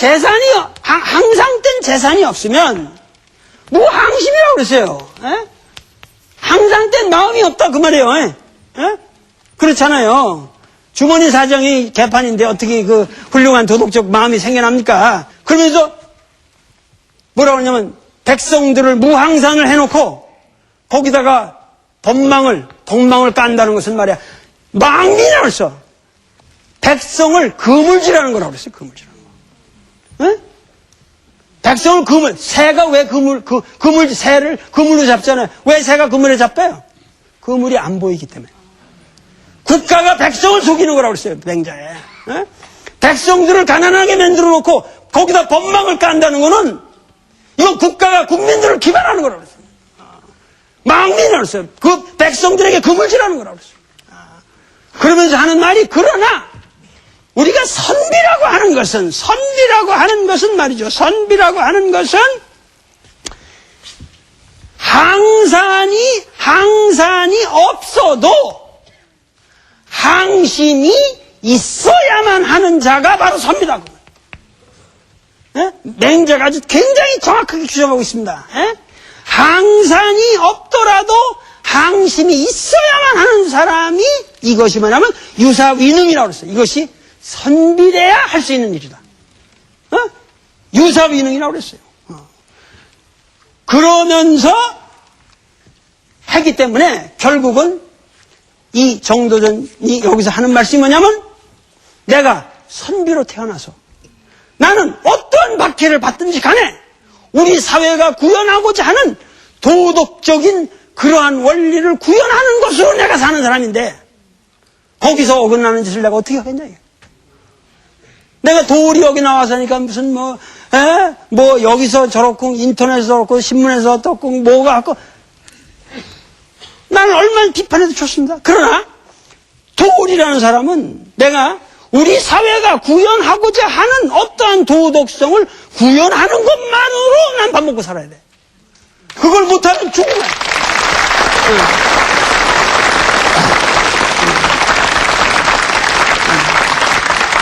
된 재산이 없으면, 무항심이라고 그랬어요. 항상 된 마음이 없다, 그 말이에요. 그렇잖아요. 주머니 사정이 개판인데 어떻게 그 훌륭한 도덕적 마음이 생겨납니까? 그러면서 뭐라고 하냐면, 백성들을 무항산을 해놓고, 거기다가 덕망을 깐다는 것은 말이야, 망민이라고 그랬어. 백성을 그물질하는 거라고 그랬어요, 그물질하는 거. 백성을 새가 왜 새를 그물로 잡잖아요. 왜 새가 그물에 잡혀요? 그물이 안 보이기 때문에. 국가가 백성을 속이는 거라고 그랬어요, 맹자에. 백성들을 가난하게 만들어 놓고 거기다 법망을 깐다는 거는 이건 국가가 국민들을 기반하는 거라고 그랬어요. 망민이라고 그랬어요. 그 백성들에게 그물질하는 거라고 그랬어요. 그러면서 하는 말이, 그러나 우리가 선비라고 하는 것은 말이죠. 선비라고 하는 것은 항산이 없어도 항심이 있어야만 하는 자가 바로 선비라고. 맹자가 아주 굉장히 정확하게 규정하고 있습니다. 항산이 없더라도 항심이 있어야만 하는 사람이, 이것이 뭐냐면 유사위능이라고 그랬어요. 이것이 선비래야 할 수 있는 일이다. 유사위능이라고 그랬어요. 그러면서 하기 때문에 결국은 이 정도전이 여기서 하는 말씀이 뭐냐면, 내가 선비로 태어나서 나는 어떠한 박해를 받든지 간에 우리 사회가 구현하고자 하는 도덕적인 그러한 원리를 구현하는 것으로 내가 사는 사람인데, 거기서 어긋나는 짓을 내가 어떻게 하겠냐. 내가 도리 여기 나와서니까 무슨 여기서 저렇고 인터넷에서 저렇고 신문에서 어떻고 뭐가 갖고, 나는 얼마나 비판해도 좋습니다. 그러나 도리라는 사람은 내가 우리 사회가 구현하고자 하는 어떠한 도덕성을 구현하는 것만으로 난 밥 먹고 살아야 돼. 그걸 못하면 죽는 거야.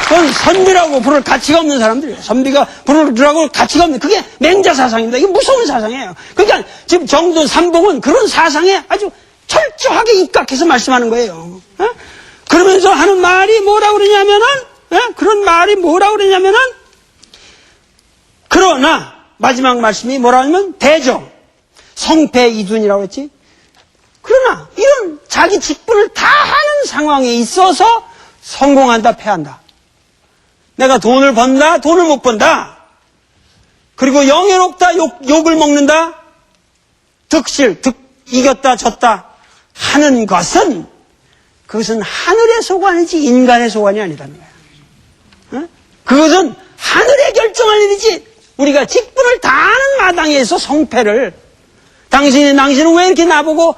그건 선비라고 부를 가치가 없는 사람들이에요. 선비가 부르라고 가치가 없는, 그게 맹자 사상입니다. 이게 무서운 사상이에요. 그러니까 지금 정도 삼봉은 그런 사상에 아주 철저하게 입각해서 말씀하는 거예요. 그러면서 하는 말이 뭐라고 그러냐면은, 그런 말이 뭐라고 그러냐면은, 그러나, 마지막 말씀이 뭐라 하냐면, 대정, 성패 이둔이라고 했지. 그러나, 이런 자기 직분을 다 하는 상황에 있어서 성공한다, 패한다. 내가 돈을 번다, 돈을 못 번다. 그리고 영예롭다, 욕을 먹는다. 이겼다, 졌다. 하는 것은, 그것은 하늘의 소관이지 인간의 소관이 아니다는 거야. 그것은 하늘의 결정할 일이지, 우리가 직분을 다하는 마당에서 성패를, 당신은 왜 이렇게 나보고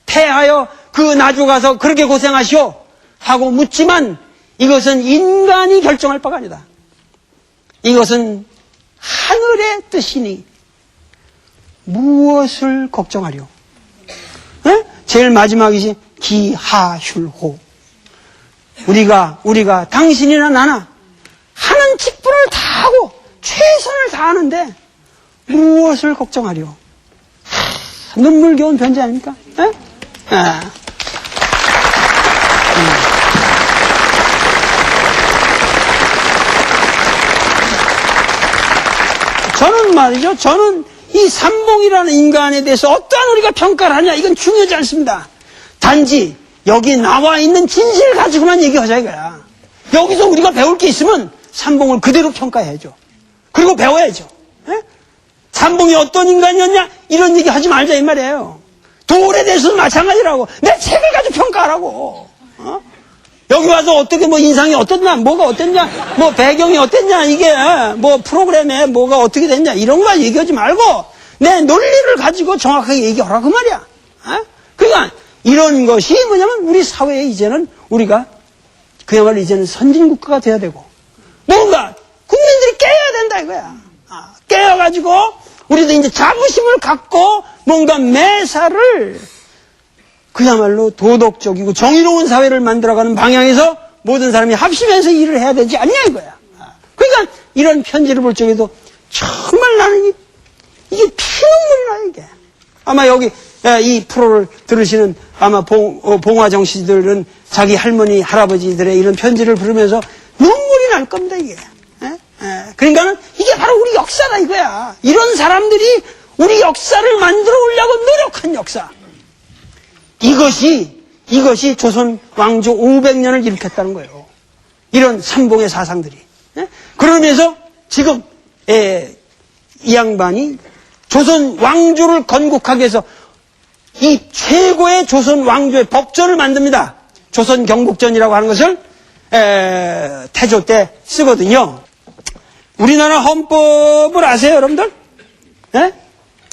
패하여 그 나주 가서 그렇게 고생하시오? 하고 묻지만, 이것은 인간이 결정할 바가 아니다. 이것은 하늘의 뜻이니 무엇을 걱정하려? 제일 마지막이지, 기하휼호. 우리가 당신이나 나나 하는 직분을 다하고 최선을 다하는데 무엇을 걱정하려? 눈물겨운 편지 아닙니까? 저는 말이죠. 저는 이 삼봉이라는 인간에 대해서 어떠한 우리가 평가를 하냐, 이건 중요하지 않습니다. 단지 여기 나와 있는 진실을 가지고만 얘기하자 이거야. 여기서 우리가 배울 게 있으면 삼봉을 그대로 평가해야죠. 그리고 배워야죠. 삼봉이 어떤 인간이었냐, 이런 얘기 하지 말자 이 말이에요. 돌에 대해서도 마찬가지라고. 내 책을 가지고 평가하라고. 여기 와서 어떻게 뭐 인상이 어떻냐, 뭐가 어땠냐, 뭐 배경이 어땠냐, 이게 뭐 프로그램에 뭐가 어떻게 됐냐, 이런 거 얘기하지 말고 내 논리를 가지고 정확하게 얘기하라 그 말이야. 그러니까 이런 것이 뭐냐면 우리 사회에 이제는 우리가 그야말로 이제는 선진국가가 돼야 되고 뭔가 국민들이 깨어야 된다 이거야. 깨어가지고 우리도 이제 자부심을 갖고 뭔가 매사를 그야말로 도덕적이고 정의로운 사회를 만들어가는 방향에서 모든 사람이 합심해서 일을 해야 되지 않냐 이거야. 그러니까 이런 편지를 볼 적에도 정말 나는 이게 피눈물이 나 이게. 아마 여기 이 프로를 들으시는 아마 봉화정 씨들은 자기 할머니 할아버지들의 이런 편지를 부르면서 눈물이 날 겁니다 이게. 그러니까는 이게 바로 우리 역사다 이거야. 이런 사람들이 우리 역사를 만들어 오려고 노력한 역사. 이것이 조선 왕조 500년을 일으켰다는 거예요. 이런 삼봉의 사상들이. 그러면서 지금 이 양반이 조선 왕조를 건국하기 위해서 이 최고의 조선 왕조의 법전을 만듭니다. 조선 경국전이라고 하는 것을 태조 때 쓰거든요. 우리나라 헌법을 아세요, 여러분들?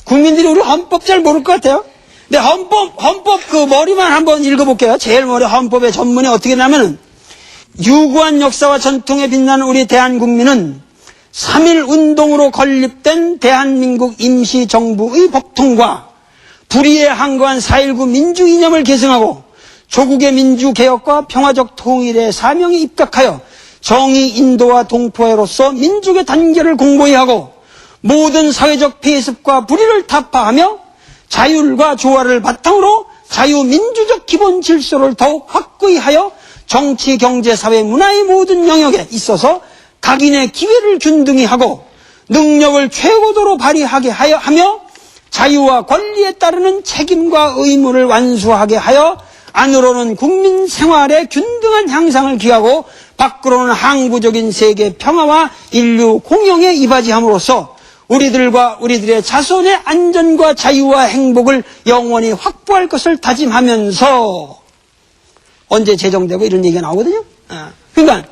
국민들이 우리 헌법 잘 모를 것 같아요. 근데 헌법 그 머리만 한번 읽어볼게요. 제일 머리 헌법의 전문이 어떻게 되냐면은, 유구한 역사와 전통에 빛나는 우리 대한국민은 3.1 운동으로 건립된 대한민국 임시정부의 법통과 불의에 항거한 4.19 민주이념을 계승하고 조국의 민주개혁과 평화적 통일의 사명에 입각하여 정의 인도와 동포회로서 민족의 단결을 공고히 하고 모든 사회적 폐습과 불의를 타파하며 자율과 조화를 바탕으로 자유민주적 기본 질서를 더욱 확고히 하여 정치, 경제, 사회, 문화의 모든 영역에 있어서 각인의 기회를 균등히 하고 능력을 최고도로 발휘하게 하며 자유와 권리에 따르는 책임과 의무를 완수하게 하여 안으로는 국민 생활의 균등한 향상을 기하고 밖으로는 항구적인 세계 평화와 인류 공영에 이바지함으로써 우리들과 우리들의 자손의 안전과 자유와 행복을 영원히 확보할 것을 다짐하면서 언제 제정되고 이런 얘기가 나오거든요. 그러니까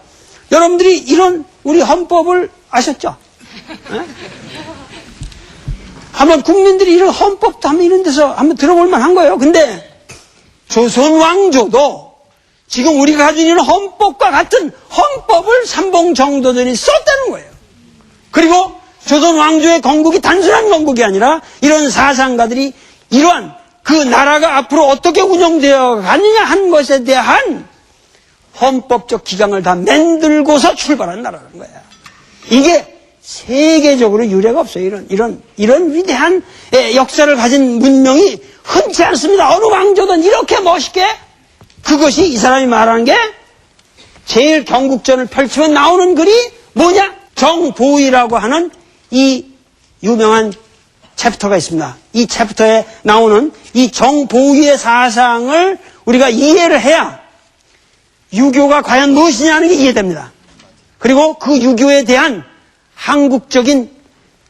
여러분들이 이런 우리 헌법을 아셨죠? 한번 국민들이 이런 헌법도 한번 이런 데서 한번 들어볼 만한 거예요. 근데 조선 왕조도 지금 우리가 가지고 있는 헌법과 같은 헌법을 삼봉 정도전이 썼다는 거예요. 그리고 조선 왕조의 건국이 단순한 건국이 아니라 이런 사상가들이 이러한 그 나라가 앞으로 어떻게 운영되어 가느냐 하는 것에 대한 헌법적 기강을 다 만들고서 출발한 나라라는 거야. 이게 세계적으로 유례가 없어요. 이런 위대한 역사를 가진 문명이 흔치 않습니다. 어느 왕조든 이렇게 멋있게. 그것이 이 사람이 말하는 게 제일 경국전을 펼치면 나오는 글이 뭐냐? 정보위라고 하는 이 유명한 챕터가 있습니다. 이 챕터에 나오는 이 정보위의 사상을 우리가 이해를 해야 유교가 과연 무엇이냐는 게 이해됩니다. 그리고 그 유교에 대한 한국적인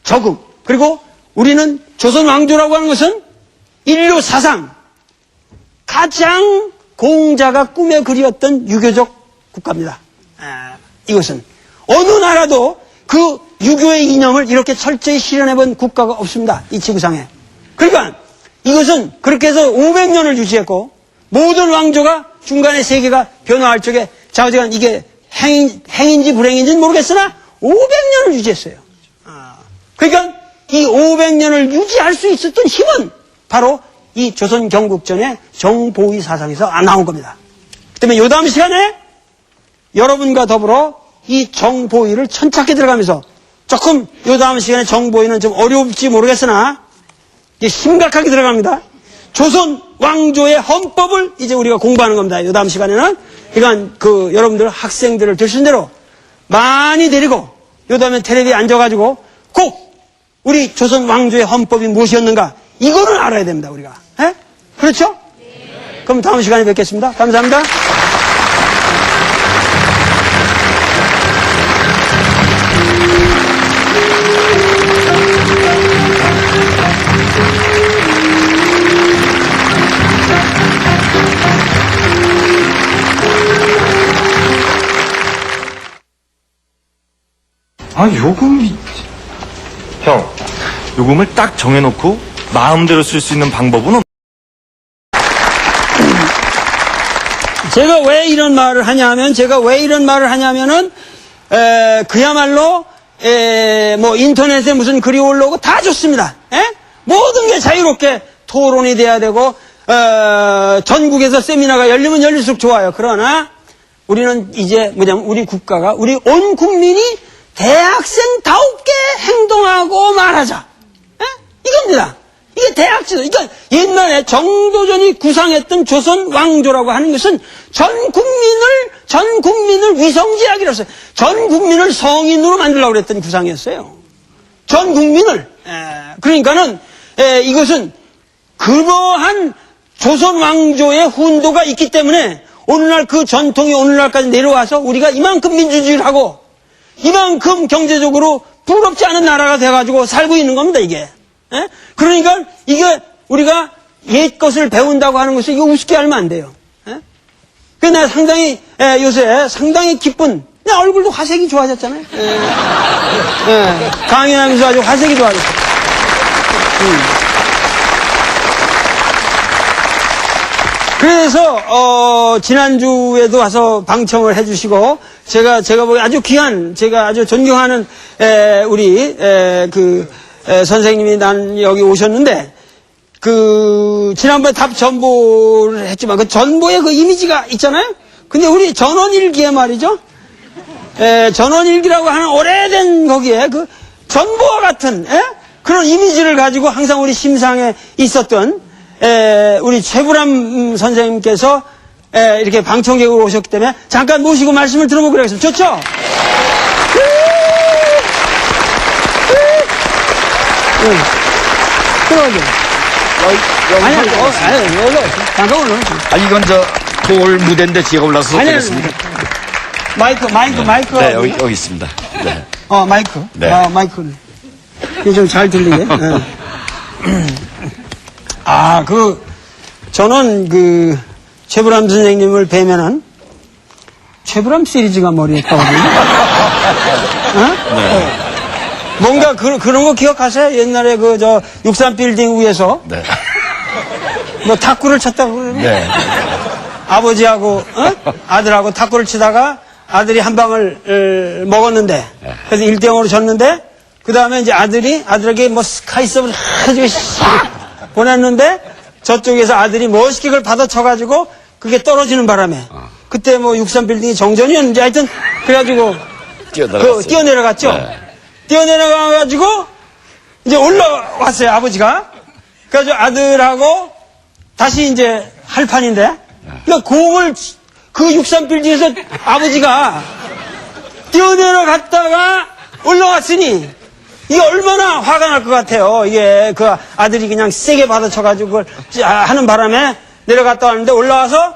적응, 그리고 우리는 조선 왕조라고 하는 것은 인류 사상 가장 공자가 꿈에 그리웠던 유교적 국가입니다. 이것은 어느 나라도 그 유교의 이념을 이렇게 철저히 실현해본 국가가 없습니다. 이 지구상에. 그러니까 이것은 그렇게 해서 500년을 유지했고 모든 왕조가 중간에 세계가 변화할 적에 자우지간 이게 행인지 불행인지는 모르겠으나 500년을 유지했어요. 그러니까 이 500년을 유지할 수 있었던 힘은 바로 이 조선 경국전의 정보위 사상에서 나온 겁니다. 그 때문에 요 다음 시간에 여러분과 더불어 이 정보위를 천착해 들어가면서 조금 요 다음 시간에 정보위는 좀 어려울지 모르겠으나 이제 심각하게 들어갑니다. 조선 왕조의 헌법을 이제 우리가 공부하는 겁니다. 요 다음 시간에는. 그러니까 여러분들 학생들을 되신 대로 많이 데리고 요 다음에 텔레비에 앉아가지고 꼭 우리 조선 왕조의 헌법이 무엇이었는가 이거를 알아야 됩니다. 우리가. 에? 그렇죠? 네. 그럼 다음 시간에 뵙겠습니다. 감사합니다. 요금이... 형, 요금을 딱 정해놓고 마음대로 쓸 수 있는 방법은 없... 제가 왜 이런 말을 하냐면은, 그야말로, 뭐, 인터넷에 무슨 글이 올라오고 다 좋습니다. 모든 게 자유롭게 토론이 돼야 되고, 전국에서 세미나가 열리면 열릴수록 좋아요. 그러나, 우리는 이제, 우리 국가가, 우리 온 국민이 대학생다웁게 행동하고 말하자. 이겁니다. 이게 대학지도. 그러니까 옛날에 정도전이 구상했던 조선 왕조라고 하는 것은 전 국민을 위성지하기로 했어요. 전 국민을 성인으로 만들려고 그랬던 구상이었어요. 전 국민을. 그러니까는, 이것은 그러한 조선 왕조의 훈도가 있기 때문에 오늘날 그 전통이 오늘날까지 내려와서 우리가 이만큼 민주주의를 하고 이만큼 경제적으로 부럽지 않은 나라가 돼가지고 살고 있는 겁니다, 이게. 그러니까 이게 우리가 옛 것을 배운다고 하는 것이 이거 우습게 알면 안 돼요. 그래서 내가 상당히, 요새 상당히 기쁜, 내 얼굴도 화색이 좋아졌잖아요. 강연하면서 아주 화색이 좋아졌어요. 그래서 지난주에도 와서 방청을 해주시고 제가 보기 아주 귀한 제가 아주 존경하는 우리 선생님이 난 여기 오셨는데 지난번에 답 전보를 했지만 그 전보의 그 이미지가 있잖아요. 근데 우리 전원일기에 말이죠. 전원일기라고 하는 오래된 거기에 그 전보와 같은 그런 이미지를 가지고 항상 우리 심상에 있었던 우리 최불암 선생님께서 이렇게 방청객으로 오셨기 때문에 잠깐 모시고 말씀을 들어보기로 하겠습니다. 좋죠? 들어가죠. 아니, 올라. 잠깐 올라. 이건 돌 무대인데 제가 올라서 되겠습니까? 마이크. 네, 여기 있습니다. 네. 마이크. 네. 마이크를. 이게 좀 잘 들리게. 저는 최불암 선생님을 뵈면은 최불암 시리즈가 머리에 떠오르네. 네. 뭔가 그런 거 기억하세요? 옛날에 63 빌딩 위에서 네. 뭐 탁구를 쳤다고 그러네. 네. 아버지하고 아들하고 탁구를 치다가 아들이 한 방을 먹었는데 그래서 1대0으로 졌는데 그 다음에 이제 아들에게 뭐 스카이서브를 해가지고 보냈는데 저쪽에서 아들이 멋있게 그걸 받아쳐가지고 그게 떨어지는 바람에 그때 뭐 63빌딩이 정전이었는지 하여튼 그래가지고 뛰어내려갔죠. 네. 뛰어내려가가지고 이제 올라왔어요, 아버지가. 그래가지고 아들하고 다시 이제 할 판인데, 그러니까 공을 그 63빌딩에서 아버지가 뛰어내려갔다가 올라왔으니 이게 얼마나 화가 날 것 같아요. 이게 그 아들이 그냥 세게 받아쳐가지고 그걸 하는 바람에 내려갔다 왔는데 올라와서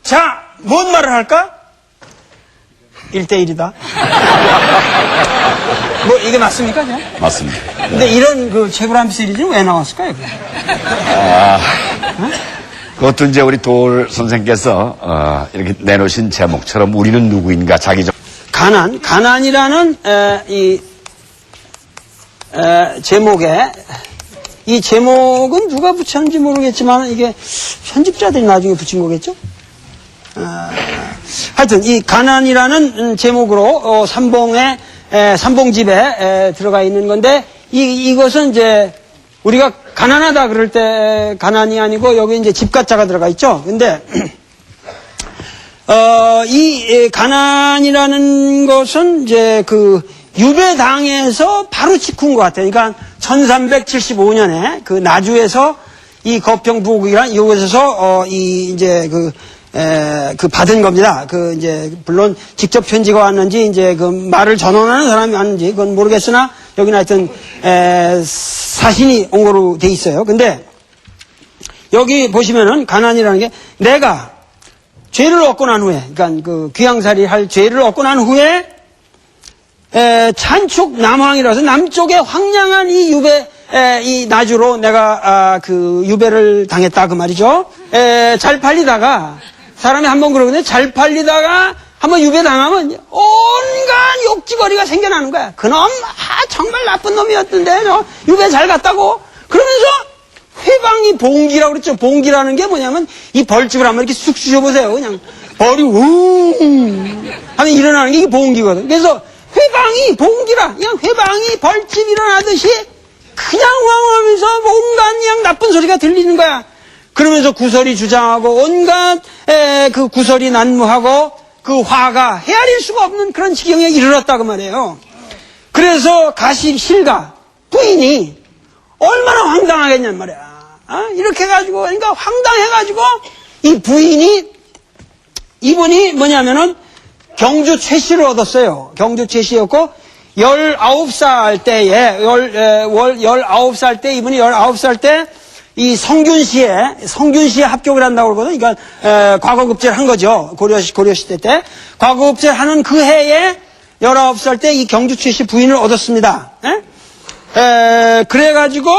자, 뭔 말을 할까? 1대1이다. 뭐 이게 맞습니까? 그냥? 맞습니다. 근데 이런 그 최불암 시리즈는 왜 나왔을까요? 그것도 이제 우리 돌 선생께서 이렇게 내놓으신 제목처럼 우리는 누구인가 자기적 가난이라는 제목에 이 제목은 누가 붙였는지 모르겠지만 이게 편집자들이 나중에 붙인 거겠죠? 하여튼 이 가난이라는 제목으로 삼봉집에 들어가 있는 건데 이것은 이제 우리가 가난하다 그럴 때 가난이 아니고 여기 이제 집가자가 들어가 있죠. 근데 이 가난이라는 것은 이제 그 유배당에서 바로 직후인 것 같아요. 그러니까 1375년에 그 나주에서 이 거평부국이란 이곳에서 이제 그 받은 겁니다. 이제 물론 직접 편지가 왔는지 이제 그 말을 전원하는 사람이 왔는지 그건 모르겠으나 여기는 하여튼 사신이 온 거로 돼 있어요. 근데 여기 보시면은 가난이라는 게 내가 죄를 얻고 난 후에, 그러니까 그 귀양살이 할 죄를 얻고 난 후에 찬축 남황이라서 남쪽에 황량한 이 유배 이 나주로 내가 그 유배를 당했다 그 말이죠. 잘 팔리다가 사람이 한번 그러는데 잘 팔리다가 한번 유배 당하면 온갖 욕지거리가 생겨나는 거야. 그놈 정말 나쁜 놈이었던데 저 유배 잘 갔다고 그러면서 회방이 봉기라고 그랬죠. 봉기라는 게 뭐냐면 이 벌집을 한번 이렇게 쑥 쑤셔보세요. 그냥 벌이 하면 일어나는 게 이게 봉기거든. 그래서 회방이 봉기라 그냥 회방이 벌집 일어나듯이 그냥 왕하면서 온갖 그냥 나쁜 소리가 들리는 거야. 그러면서 구설이 주장하고 온갖 그 구설이 난무하고 그 화가 헤아릴 수가 없는 그런 지경에 이르렀다고 말이에요. 그래서 가실실가 부인이 얼마나 황당하겠냔 말이야. 이렇게 해가지고 그러니까 황당해가지고 이 부인이 이분이 뭐냐면은 경주 최씨를 얻었어요. 경주 최씨였고 19살 때에 19살 때 이분이 19살 때 이 성균시에 합격을 한다고 그러거든. 그러니까 과거급제를 한 거죠. 고려시대 때 과거급제를 하는 그 해에 19살 때 이 경주 최씨 부인을 얻었습니다. 그래가지고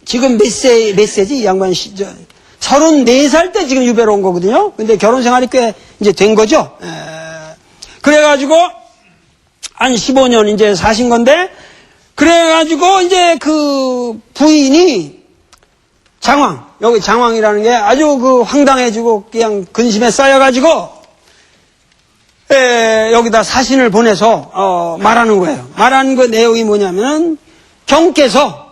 지금 몇 세지 이 양반 34살 때 지금 유배로 온 거거든요. 근데 결혼 생활이 꽤 이제 된 거죠. 그래가지고 한 15년 이제 사신 건데 그래가지고 이제 그 부인이 여기 장황이라는 게 아주 그 황당해지고 그냥 근심에 쌓여가지고 여기다 사신을 보내서 말하는 거예요. 말하는 그 내용이 뭐냐면 경께서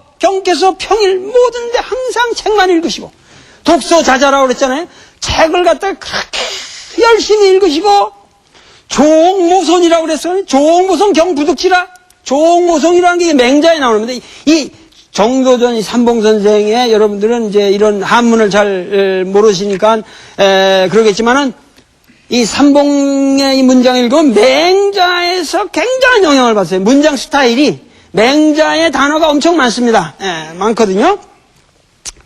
평일 모든 데 항상 책만 읽으시고 독서자자라고 그랬잖아요. 책을 갖다가 그렇게 열심히 읽으시고 조옥모손이라고 그랬어요. 조옥모손 경부득지라. 조옥모손이라는 게 맹자에 나오는데 이 정도전 삼봉선생의 여러분들은 이제 이런 한문을 잘 모르시니까 그러겠지만은 이 삼봉의 이 문장을 읽으면 맹자에서 굉장한 영향을 받았어요. 문장 스타일이 맹자의 단어가 엄청 많습니다. 많거든요.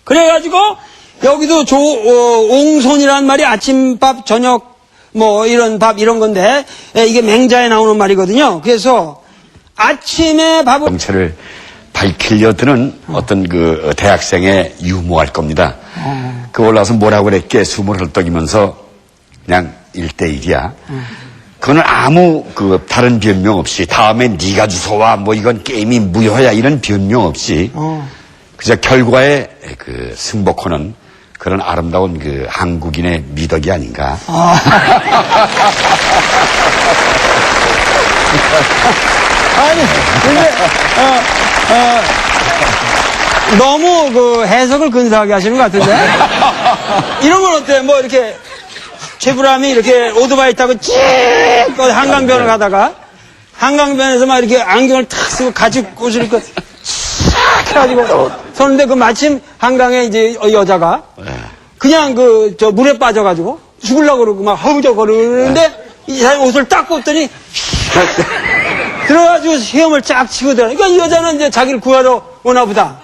그래가지고 여기도 옹손이라는 말이 아침밥, 저녁 뭐 이런 밥 이런 건데 이게 맹자에 나오는 말이거든요. 그래서 아침에 밥을 정체를 밝히려 드는 어떤 그 대학생의 유머할 겁니다. 그 올라와서 뭐라고 그랬게 숨을 헐떡이면서 그냥 1대1이야. 그거는 아무 그 다른 변명 없이 다음에 네가 주워와 뭐 이건 게임이 무효야 이런 변명 없이 그저 결과에 그 승복하는 그런 아름다운 그 한국인의 미덕이 아닌가. 아니 근데 너무 그 해석을 근사하게 하시는 것 같은데? 이런 건 어때? 뭐 이렇게 최불암이 이렇게 오토바이 타고 쭉 한강변을 가다가 한강변에서 막 이렇게 안경을 탁 쓰고 가죽 옷을 입고 싹 해가지고 서는데 그 마침 한강에 이제 여자가 그냥 그 저 물에 빠져가지고 죽으려고 그러고 막 허우적거리는데 이 사람이 옷을 딱 벗더니 들어가지고 헤엄을 쫙 치고 들어. 그러니까 이 여자는 이제 자기를 구하러 오나 보다.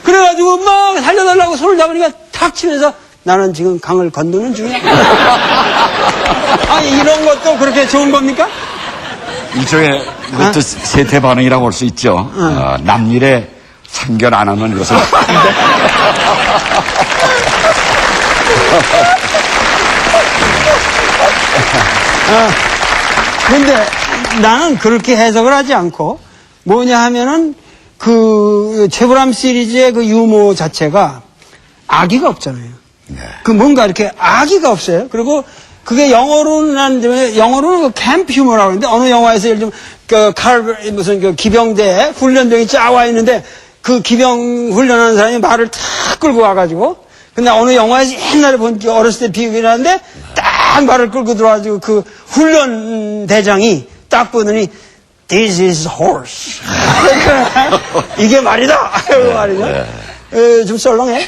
그래가지고 막 살려달라고 손을 잡으니까 탁 치면서 나는 지금 강을 건너는 중이야. 아니 이런 것도 그렇게 좋은 겁니까? 일종의 이것도 세태 반응이라고 볼 수 있죠. 남일에 참견 안 하는 것은. 근데 나는 그렇게 해석을 하지 않고 뭐냐 하면은 그 최불암 시리즈의 그 유머 자체가 악의가 없잖아요. 그 뭔가 이렇게 악의가 없어요. 그리고 그게 영어로는 그 캠프 휴머라고 하는데 어느 영화에서 예를 들면 무슨 그 기병대에 훈련병이 쫙 와 있는데 그 기병 훈련하는 사람이 말을 탁 끌고 와가지고 근데 어느 영화에서 옛날에 본 어렸을 때 비극이 나는데 딱 말을 끌고 들어와가지고 그 훈련 대장이 딱 보더니 This is horse. 이게 말이다. 이거 말이죠. 좀 썰렁해.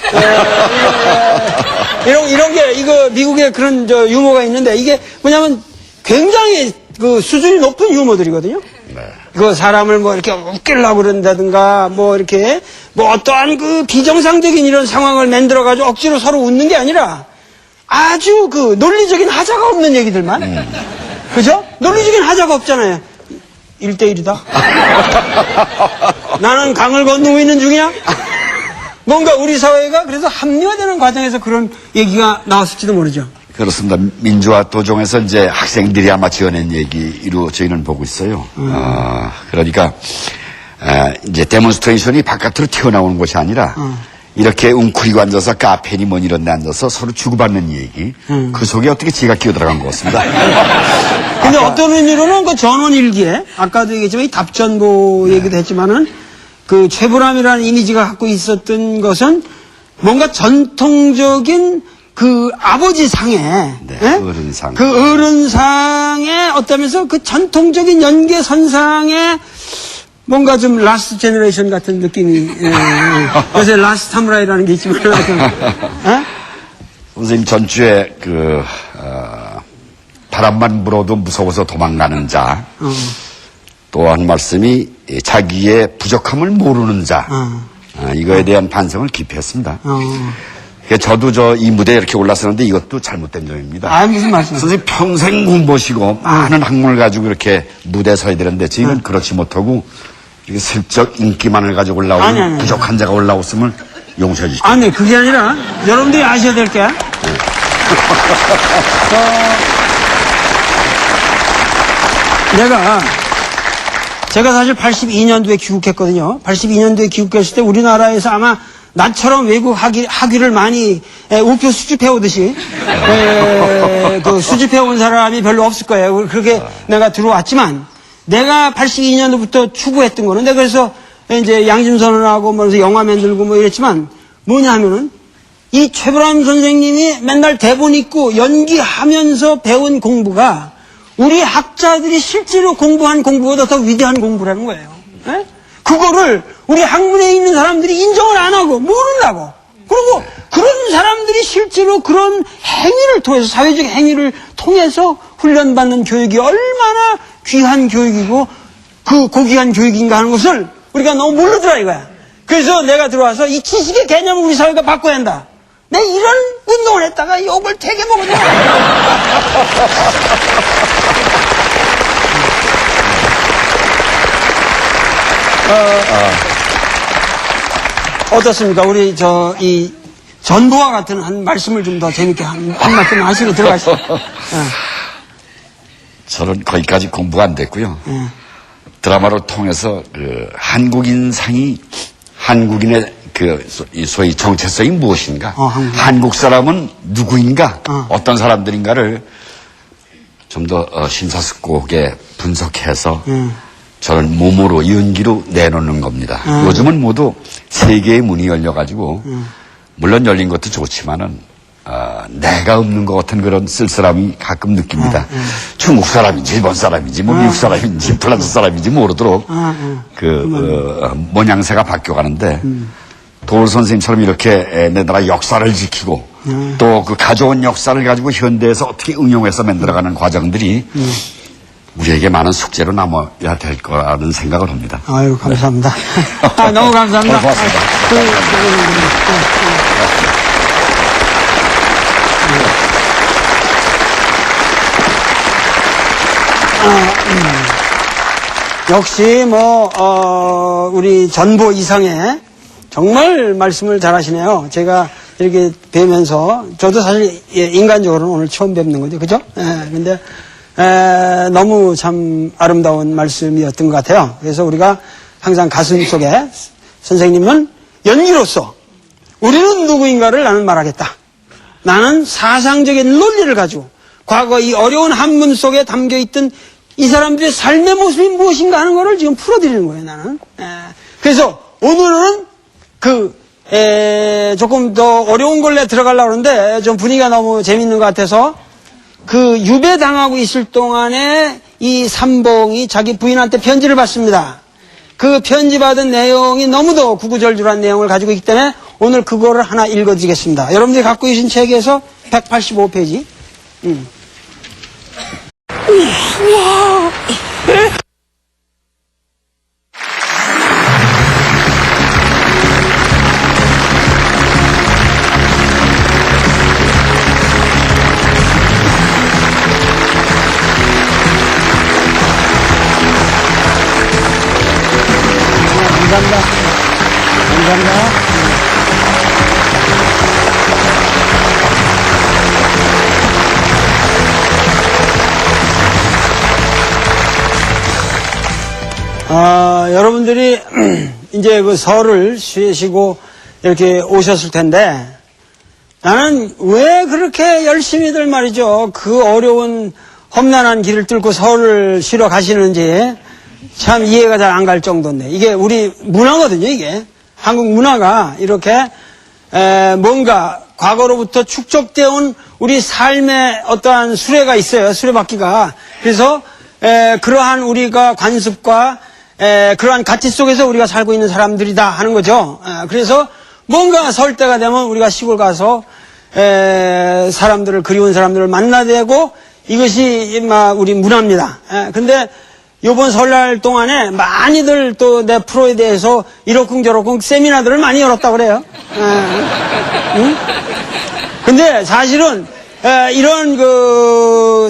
이런 게, 이거, 미국에 그런 유머가 있는데, 이게 뭐냐면 굉장히 그 수준이 높은 유머들이거든요. 그 사람을 뭐 이렇게 웃기려고 그런다든가, 뭐 이렇게, 뭐 어떠한 그 비정상적인 이런 상황을 만들어가지고 억지로 서로 웃는 게 아니라 아주 그 논리적인 하자가 없는 얘기들만. 그죠? 논리적인 하자가 없잖아요. 1대1이다. 나는 강을 건너고 있는 중이야. 뭔가 우리 사회가 그래서 합리화되는 과정에서 그런 얘기가 나왔을지도 모르죠. 그렇습니다. 민주화 도정에서 이제 학생들이 아마 지어낸 얘기로 저희는 보고 있어요. 그러니까 이제 데몬스트레이션이 바깥으로 튀어나오는 것이 아니라 이렇게 웅크리고 앉아서 카페니 뭐니 이런 데 앉아서 서로 주고받는 얘기 그 속에 어떻게 지가 끼어들어간 것 같습니다. 근데 어떤 의미로는 그 전원일기에 아까도 얘기했지만 이 답전보 얘기도 했지만은 그 최불암이라는 이미지가 갖고 있었던 것은 뭔가 전통적인 그 아버지 상에 어른상 그 어른상에 어떠면서 그 전통적인 연계선상에 뭔가 좀 라스트 제너레이션 같은 느낌이 요새 라스트 사무라이라는 게 있지만 선생님 전주에 그 바람만 불어도 무서워서 도망가는 자 또 한 말씀이 자기의 부족함을 모르는 자 이거에 대한 반성을 깊이 했습니다. 저도 이 무대에 이렇게 올라서는데 이것도 잘못된 점입니다. 아, 무슨 말씀? 선생님 평생 공부하시고 많은 학문을 가지고 이렇게 무대에 서야 되는데 저희는 그렇지 못하고 이렇게 슬쩍 인기만을 가지고 올라오는 아니. 부족한 자가 올라왔음을 용서해 주십시오. 아니, 그게 아니라 여러분들이 아셔야 될 게 제가 사실 82년도에 귀국했거든요. 82년도에 귀국했을 때 우리나라에서 아마 나처럼 외국 학위를 많이 우표 수집해 오듯이 그 수집해 온 사람이 별로 없을 거예요. 그렇게 내가 들어왔지만 내가 82년도부터 추구했던 거는 내가 그래서 이제 양심선언하고 뭐 영화 만들고 뭐 이랬지만 뭐냐 하면은 이 최불암 선생님이 맨날 대본 읽고 연기하면서 배운 공부가 우리 학자들이 실제로 공부한 공부보다 더 위대한 공부라는 거예요. 에? 그거를 우리 학문에 있는 사람들이 인정을 안 하고 모른다고. 그리고 그런 사람들이 실제로 그런 행위를 통해서 사회적 행위를 통해서 훈련받는 교육이 얼마나 귀한 교육이고 그 고귀한 교육인가 하는 것을 우리가 너무 모르더라 이거야. 그래서 내가 들어와서 이 지식의 개념을 우리 사회가 바꿔야 한다. 내가 이런 운동을 했다가 욕을 되게 먹었네. 어떻습니까? 우리 이 전부와 같은 한 말씀을 좀 더 재밌게 한 말씀 하시고 들어가시죠. 저는 거기까지 공부가 안 됐고요. 드라마를 통해서 그 한국인상이 한국인의 그 소위 정체성이 무엇인가, 한국 사람은 누구인가, 어떤 사람들인가를 좀 더 심사숙고하게 분석해서 저는 몸으로 연기로 내놓는 겁니다. 요즘은 모두 세계의 문이 열려가지고 물론 열린 것도 좋지만은 내가 없는 것 같은 그런 쓸쓸함이 가끔 느낍니다. 중국 사람인지 일본 사람인지 뭐 미국 사람인지 프랑스 사람인지 모르도록 모양새가 바뀌어가는데 도울 선생님처럼 이렇게 내 나라 역사를 지키고 또 그 가져온 역사를 가지고 현대에서 어떻게 응용해서 만들어가는 과정들이 우리에게 많은 숙제로 남아야 될 거라는 생각을 합니다. 아유, 감사합니다. 너무 감사합니다. 고맙습니다. 역시 우리 전보 이상의 정말 말씀을 잘하시네요. 제가 이렇게 뵈면서 저도 사실 인간적으로는 오늘 처음 뵙는 거죠, 그죠? 근데 너무 참 아름다운 말씀이었던 것 같아요. 그래서 우리가 항상 가슴 속에 선생님은 연기로서 우리는 누구인가를 나는 말하겠다. 나는 사상적인 논리를 가지고 과거 이 어려운 한문 속에 담겨있던 이 사람들의 삶의 모습이 무엇인가 하는 것을 지금 풀어드리는 거예요, 나는. 그래서 오늘은 조금 더 어려운 걸로 들어가려고 하는데 좀 분위기가 너무 재밌는 것 같아서 유배당하고 있을 동안에 이 삼봉이 자기 부인한테 편지를 받습니다. 그 편지 받은 내용이 너무도 구구절절한 내용을 가지고 있기 때문에 오늘 그거를 하나 읽어드리겠습니다. 여러분들이 갖고 계신 책에서 185페이지. 우와. 감사합니다. 감사합니다. 여러분들이 이제 그 설을 쉬시고 이렇게 오셨을 텐데 나는 왜 그렇게 열심히들 말이죠. 그 어려운 험난한 길을 뚫고 설을 쉬러 가시는지 참 이해가 잘 안 갈 정도인데 이게 우리 문화거든요. 이게 한국 문화가 이렇게 뭔가 과거로부터 축적되어 온 우리 삶의 어떠한 수레가 있어요. 수레바퀴가. 그래서 그러한 우리가 관습과 그러한 가치 속에서 우리가 살고 있는 사람들이다 하는 거죠. 그래서 뭔가 설 때가 되면 우리가 시골 가서 사람들을 그리운 사람들을 만나되고 이것이 우리 문화입니다. 근데 요번 설날 동안에 많이들 또 내 프로에 대해서 이러쿵저러쿵 세미나들을 많이 열었다고 그래요. 응? 근데 사실은 이런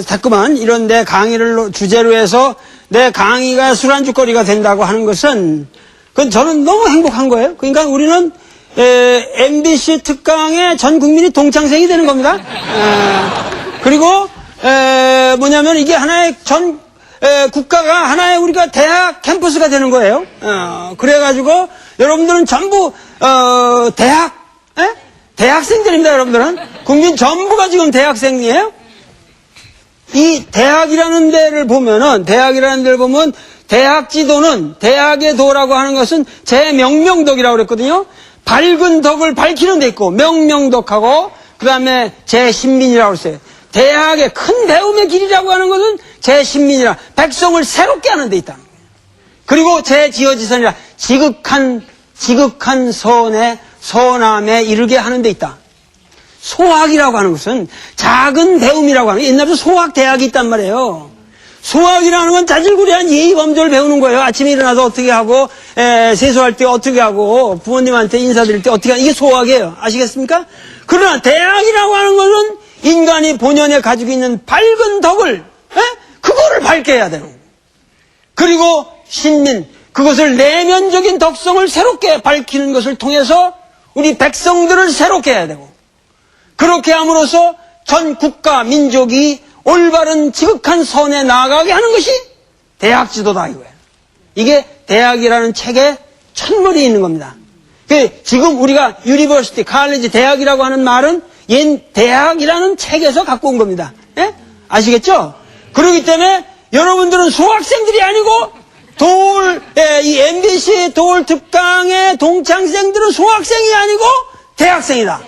자꾸만 이런 내 강의를 주제로 해서 내 강의가 술안주거리가 된다고 하는 것은 그건 저는 너무 행복한 거예요. 그러니까 우리는 MBC 특강의 전 국민이 동창생이 되는 겁니다. 그리고 뭐냐면 이게 하나의 국가가 하나의 우리가 대학 캠퍼스가 되는 거예요. 그래가지고 여러분들은 전부 대학생들입니다. 여러분들은 국민 전부가 지금 대학생이에요. 이 대학이라는 데를 보면 대학 지도는 대학의 도라고 하는 것은 제 명명덕이라고 그랬거든요. 밝은 덕을 밝히는 데 있고 명명덕하고 그 다음에 제 신민이라고 했어요. 대학의 큰 배움의 길이라고 하는 것은 제 신민이라 백성을 새롭게 하는 데 있다는 거예요. 그리고 제 지어지선이라 지극한 선함에 이르게 하는 데 있다. 소학이라고 하는 것은 작은 배움이라고 하는 옛날부터 소학대학이 있단 말이에요. 소학이라는 건 자질구레한 예의범절을 배우는 거예요. 아침에 일어나서 어떻게 하고 세수할 때 어떻게 하고 부모님한테 인사드릴 때 어떻게 하고 이게 소학이에요. 아시겠습니까? 그러나 대학이라고 하는 것은 인간이 본연에 가지고 있는 밝은 덕을 그거를 밝게 해야 되는 거예요. 그리고 신민 그것을 내면적인 덕성을 새롭게 밝히는 것을 통해서 우리 백성들을 새롭게 해야 되고 그렇게 함으로써 전 국가 민족이 올바른 지극한 선에 나아가게 하는 것이 대학 지도다 이거예요. 이게 대학이라는 책에 첫머리에 있는 겁니다. 지금 우리가 유니버시티, 칼리지, 대학이라고 하는 말은 옛 대학이라는 책에서 갖고 온 겁니다. 아시겠죠? 그렇기 때문에 여러분들은 수학생들이 아니고 이 MBC 돌 특강의 동창생들은 소학생이 아니고 대학생이다.